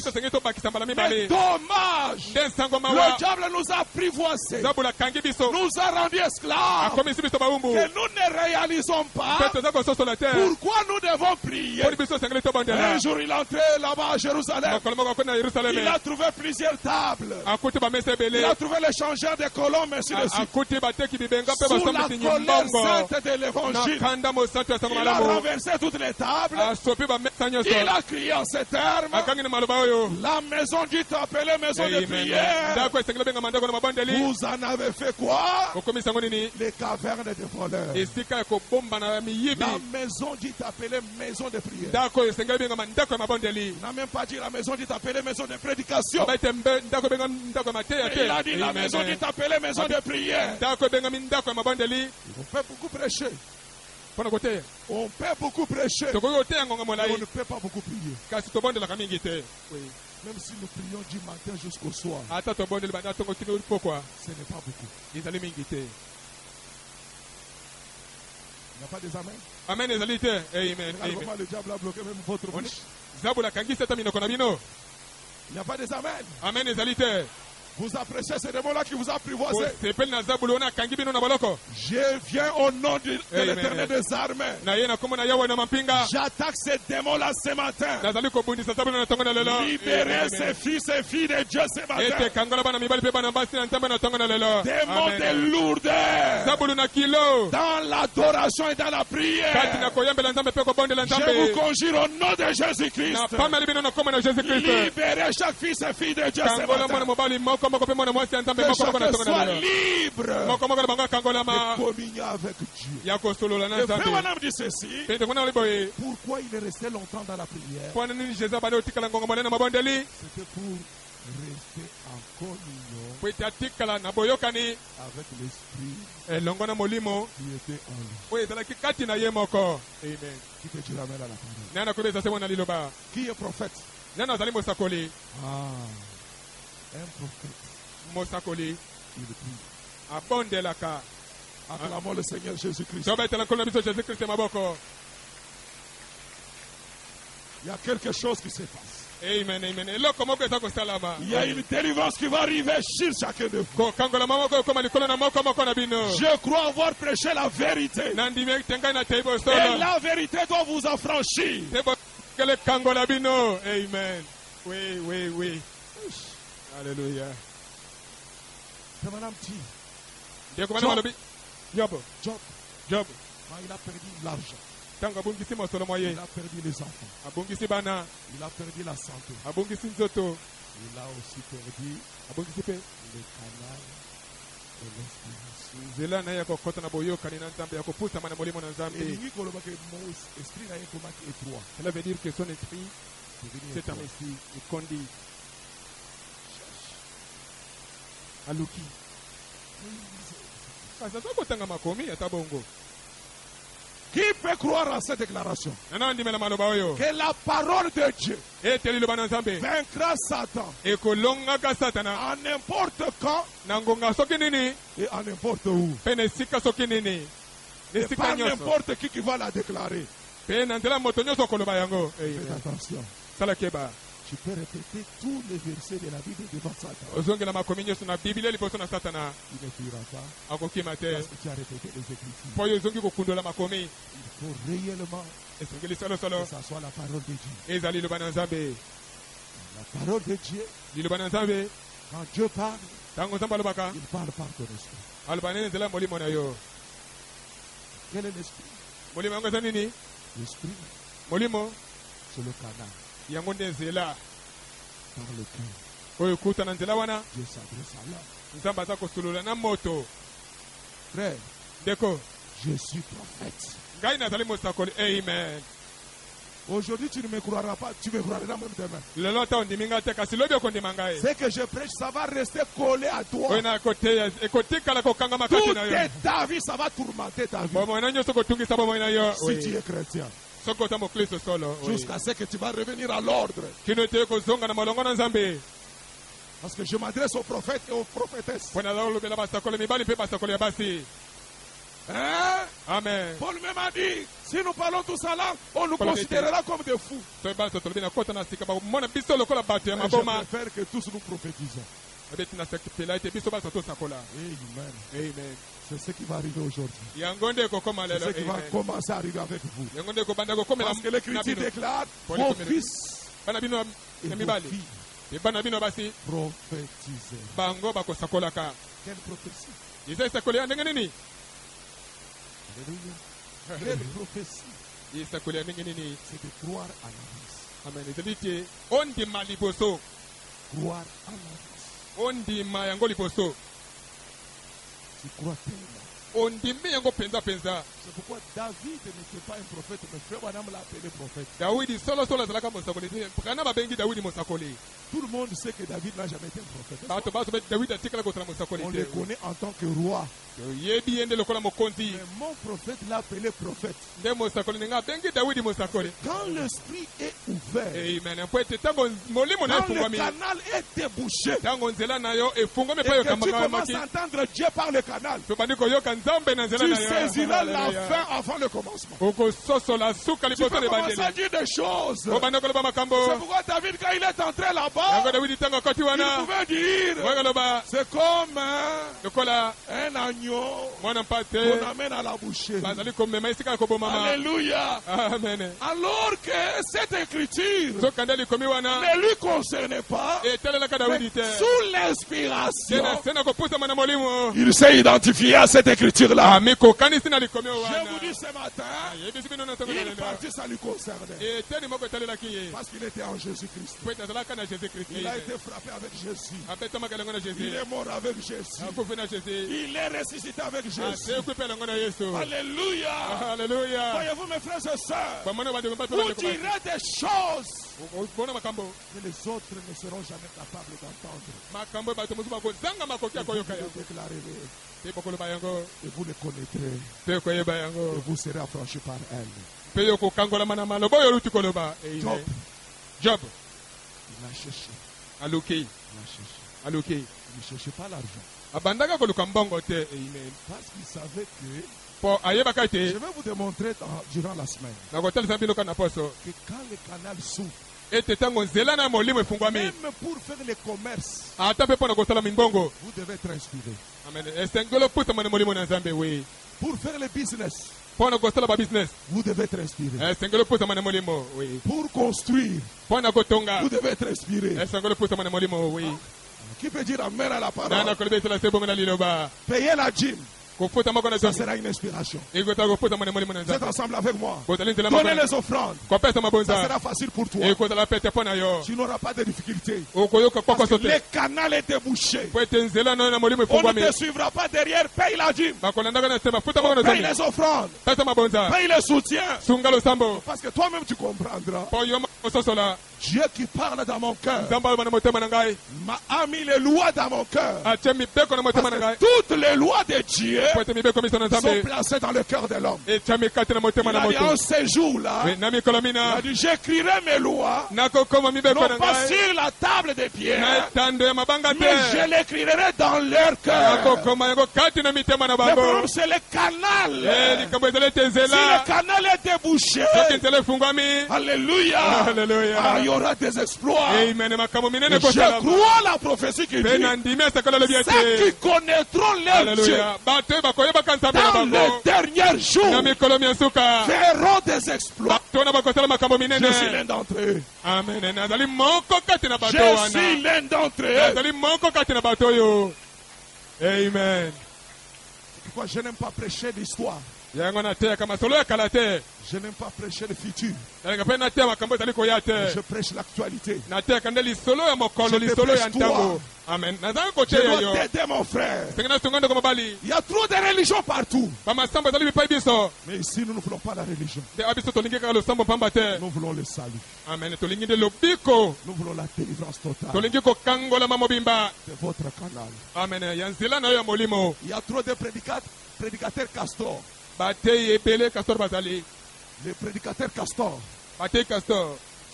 Mais dommage, le diable nous a apprivoisés, nous a rendus esclaves, que nous ne réalisons pas pourquoi nous devons prier. Un jour il est entré là-bas à Jérusalem, il a trouvé plusieurs tables, il a trouvé l'échangeur des colombes, ainsi de suite. Sous la colère sainte de l'évangile, il a renversé toutes les tables, il a crié en ces termes: la maison dite appelée maison de prière, vous en avez fait quoi? Les cavernes de voleurs. La maison dite appelée maison de prière. Il n'a même pas dit la maison dite appelée maison de prédication. Il a dit la maison dite appelée maison de prière. On peut beaucoup prêcher. On peut beaucoup prêcher, mais on ne peut pas beaucoup prier. Même si nous prions du matin jusqu'au soir, ce n'est pas beaucoup. Il n'y a pas des amens? Amen. Amen. Comment le diable a bloqué même votre bouche? Il n'y a pas des amens. Amen. Vous appréciez ces démons-là qui vous apprivoisent. Je viens au nom de l'Éternel des armées. J'attaque ces démons-là ce matin. Libérez ces fils et filles de Dieu ce matin. Démons de lourdeur dans l'adoration et dans la prière. Je vous conjure au nom de Jésus-Christ. Libérez chaque fils et fille de Dieu ce matin. Que chacun soit libre de communion avec Dieu. Le frère Branham dit ceci: pourquoi il est resté longtemps dans la prière? C'était pour rester en communion avec l'esprit qui était en lui. Amen. Qui peut dire amen à la parole? Qui est prophète? Un prophète, il prie. Acclamons le Seigneur Jésus-Christ. Il y a quelque chose qui se passe. Amen. Il y a une délivrance qui va arriver sur chacun de vous. Je crois avoir prêché la vérité. Et la vérité doit vous affranchir. Amen. Oui. Alléluia. Job. Il a perdu l'argent. Il a perdu les enfants. Il a perdu la santé. Il a aussi perdu le canal de l'esprit. Cela veut dire que son esprit s'est investi et conduit. Aluki. Qui peut croire à cette déclaration? Que la parole de Dieu vaincra Satan à n'importe quand et à n'importe où. Et pas n'importe qui va la déclarer. Faites attention. Tu peux répéter tous les versets de la Bible devant Satan. Il ne fuira pas. Parce que tu as répété les Écritures. Il faut réellement que ça soit la parole de Dieu. La parole de Dieu, quand Dieu parle, il parle par ton esprit. Quel est l'esprit? L'esprit, c'est le canal par lequel Dieu s'adresse à l'homme. Frère, je suis prophète. Amen. Aujourd'hui, tu ne me croiras pas, tu me croiras même demain. Ce que je prêche, ça va rester collé à toi. Toute ta vie, ça va tourmenter ta vie. Si tu es chrétien. Jusqu'à ce que tu vas revenir à l'ordre. Parce que je m'adresse aux prophètes et aux prophétesses. Hein? Amen. Paul même a dit, si nous parlons tout ça là, on nous considérera comme des fous. Mais je préfère que tous nous prophétisons. Amen. Amen. C'est ce qui va arriver aujourd'hui. C'est ce qui va commencer à arriver avec vous. Parce que l'Écriture déclare, vos fils et vos filles prophétiser. Quelle prophétie? Alléluia. Quelle prophétie? C'est de croire à l'avance. Amen. Croire à l'avance. Tu crois tellement. C'est pourquoi David n'était pas un prophète, mais frère Madame l'a appelé prophète. Tout le monde sait que David n'a jamais été un prophète. On le connaît en tant que roi. Mais mon prophète l'a appelé prophète. Quand l'esprit est ouvert, quand le canal est débouché, et que tu commences à entendre Dieu par le canal, tu saisiras la fin avant le commencement. Tu peux commencer à dire des choses. C'est pourquoi David, quand il est entré là-bas, il pouvait dire, c'est comme un agneau qu'on amène à la boucherie. Alléluia. Amen. Alors que cette écriture ne lui concernait pas, mais sous l'inspiration, il s'est identifié à cette écriture-là. Je vous dis ce matin, une partie ça lui concernait. Parce qu'il était en Jésus-Christ. Il a été frappé avec Jésus. Il est mort avec Jésus. Il est ressuscité avec Jésus. Alléluia. Voyez-vous mes frères et sœurs, vous direz des choses que les autres ne seront jamais capables d'entendre. Vous déclarerez. Et vous les connaîtrez. Et vous serez affranchis par elle. Job. Il a cherché. Il a cherché. Il ne cherchait pas l'argent. Parce qu'il savait que je vais vous démontrer durant la semaine que quand le canal s'ouvre, même pour faire les commerces, vous devez être inspiré. Pour faire le business, vous devez être inspiré. Pour construire, vous devez être inspiré. Qui peut dire amen à la parole? Payez la dîme. Ça sera une inspiration. Vous êtes ensemble avec moi. Donnez les offrandes. Ça sera facile pour toi. Tu n'auras pas de difficultés. Parce que le canal est débouché. On ne te suivra pas derrière. Paye la dîme. Paye les offrandes. Paye le soutien. Parce que toi-même tu comprendras Dieu qui parle dans mon cœur m'a mis les lois dans mon cœur. Toutes les lois de Dieu sont placées dans le cœur de l'homme. Il a dit en ces jours-là, j'écrirai mes lois, non pas sur la table des pierres, mais je l'écrirai dans leur cœur. Le problème, c'est le canal. Si le canal est débouché, alléluia, il y aura des exploits. Je crois la prophétie qui dit ceux qui connaîtront leur Dieu dans les derniers jours feront des exploits. Je suis l'un d'entre eux. Je suis l'un d'entre eux. Amen. Pourquoi je n'aime pas prêcher l'histoire? Je n'aime pas prêcher le futur. Je prêche l'actualité. Je te prêche toi. Amen. Je dois t'aider, mon frère. Il y a trop de religions partout. Mais ici, nous ne voulons pas la religion. Nous voulons le salut. Amen. Nous voulons la délivrance totale de votre canal. Amen. Il y a trop de prédicateurs castors. Les prédicateurs castors.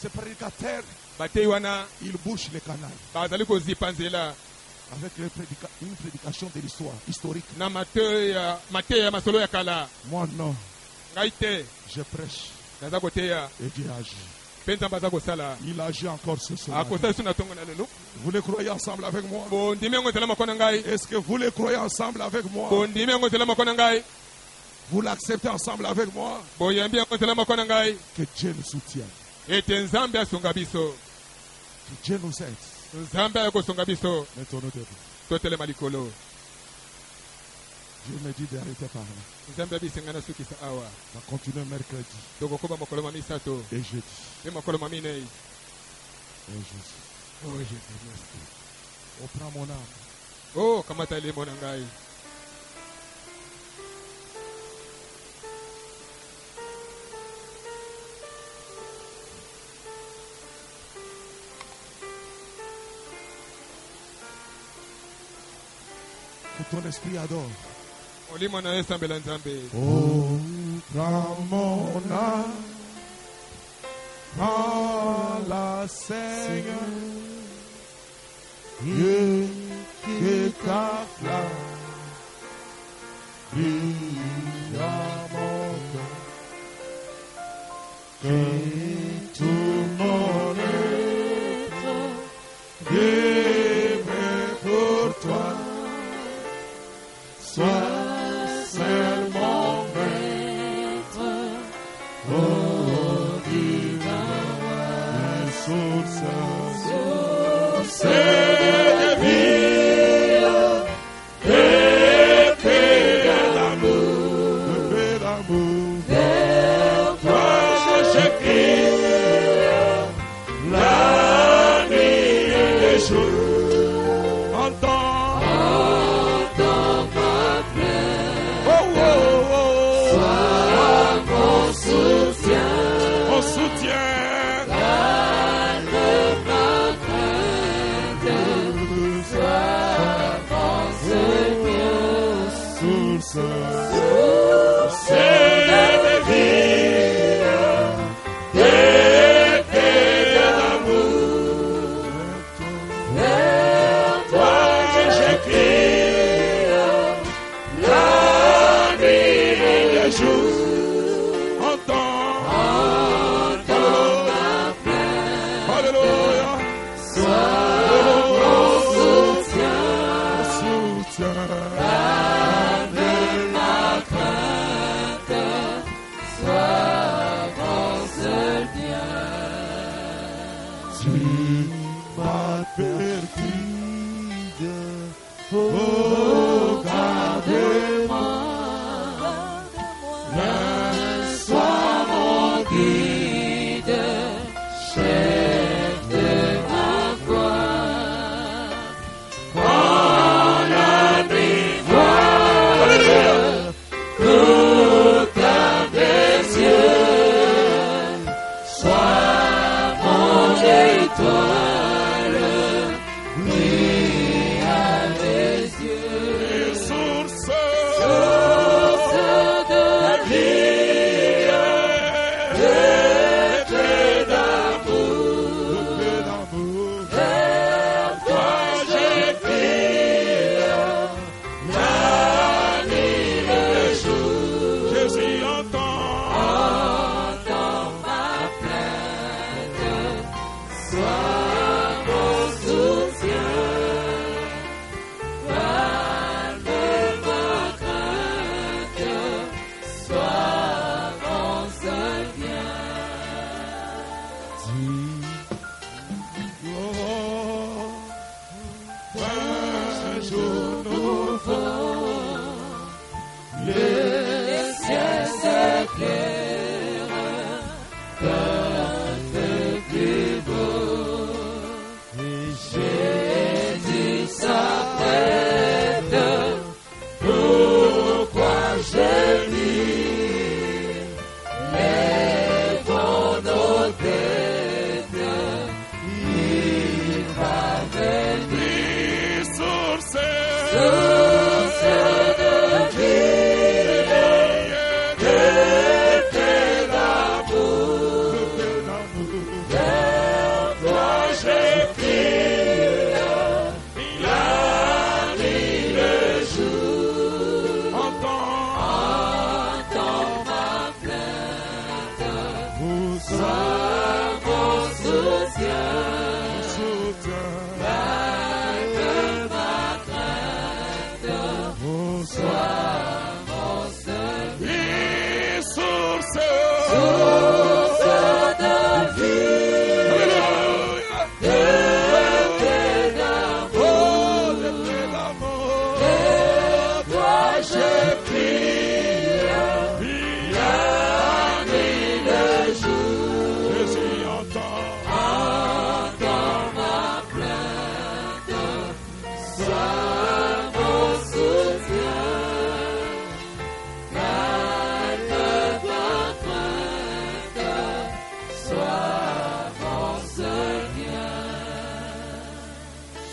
Ces prédicateurs, ils bouchent les canaux avec une prédication de l'histoire historique. Moi non. Je prêche et Dieu agit. Il agit encore ce soir. Vous le croyez ensemble avec moi? Est-ce que vous le croyez ensemble avec moi? Vous l'acceptez ensemble avec moi? Que Dieu nous soutienne. Que Dieu nous aide. Mettons-nous debout. Dieu me dit d'arrêter par là. On va continuer mercredi. Et jeudi. Et jeudi. On prend mon âme. Oh, comment t'allais mon angai? Que ton esprit adore. Oh, prends mon âme à la Seigneur, et que ta flamme brille à mon cœur, que tout mon être aimé pour toi soit seulement maître, oh divin roi, source de vie, de paix d'amour, vers toi je crie, la nuit et le jour, entends. Sois mon Dieu.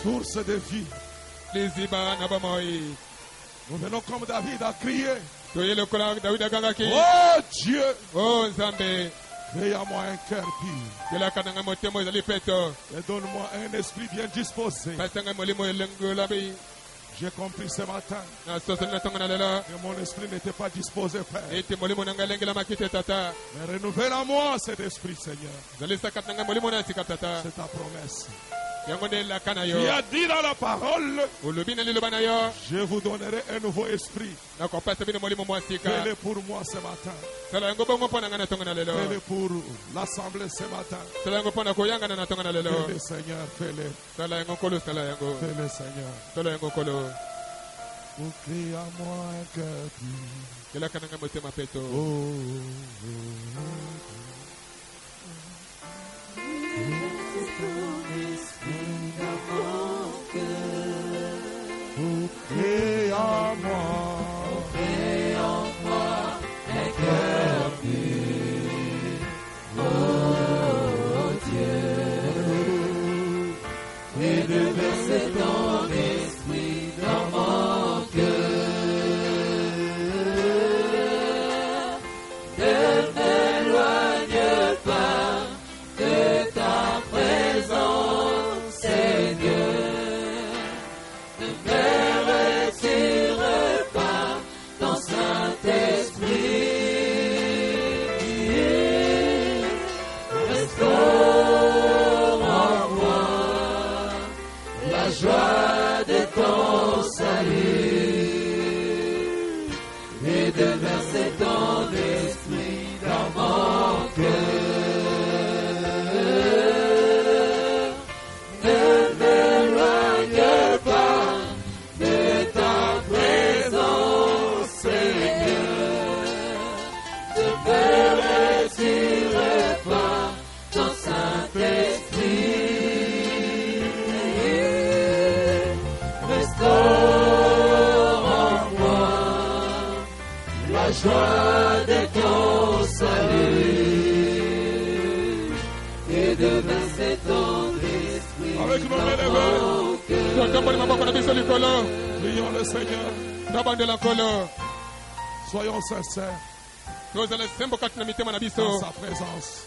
Source de vie. Nous venons comme David à crier. Oh Dieu, crée à moi un cœur pur et donne-moi un esprit bien disposé. J'ai compris ce matin que mon esprit n'était pas disposé, Père. Mais renouvelle à moi cet esprit, Seigneur. C'est ta promesse. Tu as dit dans la parole, je vous donnerai un nouveau esprit. Fais-le pour moi ce matin. Fais-le pour l'assemblée ce matin. Fais-le, Seigneur, fais-le. Fais-le, Seigneur. Vous criez à moi un cœur pur. Crée en moi un cœur pur, oh Dieu, et de verser ton esprit dans mon cœur, ne m'éloigne pas de ta présence, Seigneur. De verser ton esprit dans mon cœur, ne m'éloigne pas de ta présence, Seigneur. Ne me retire pas ton Saint-Esprit. Restaure en moi la joie de ton salut et de verser ton esprit avec nos mains levées. Prions le Seigneur. Soyons sincères dans sa présence.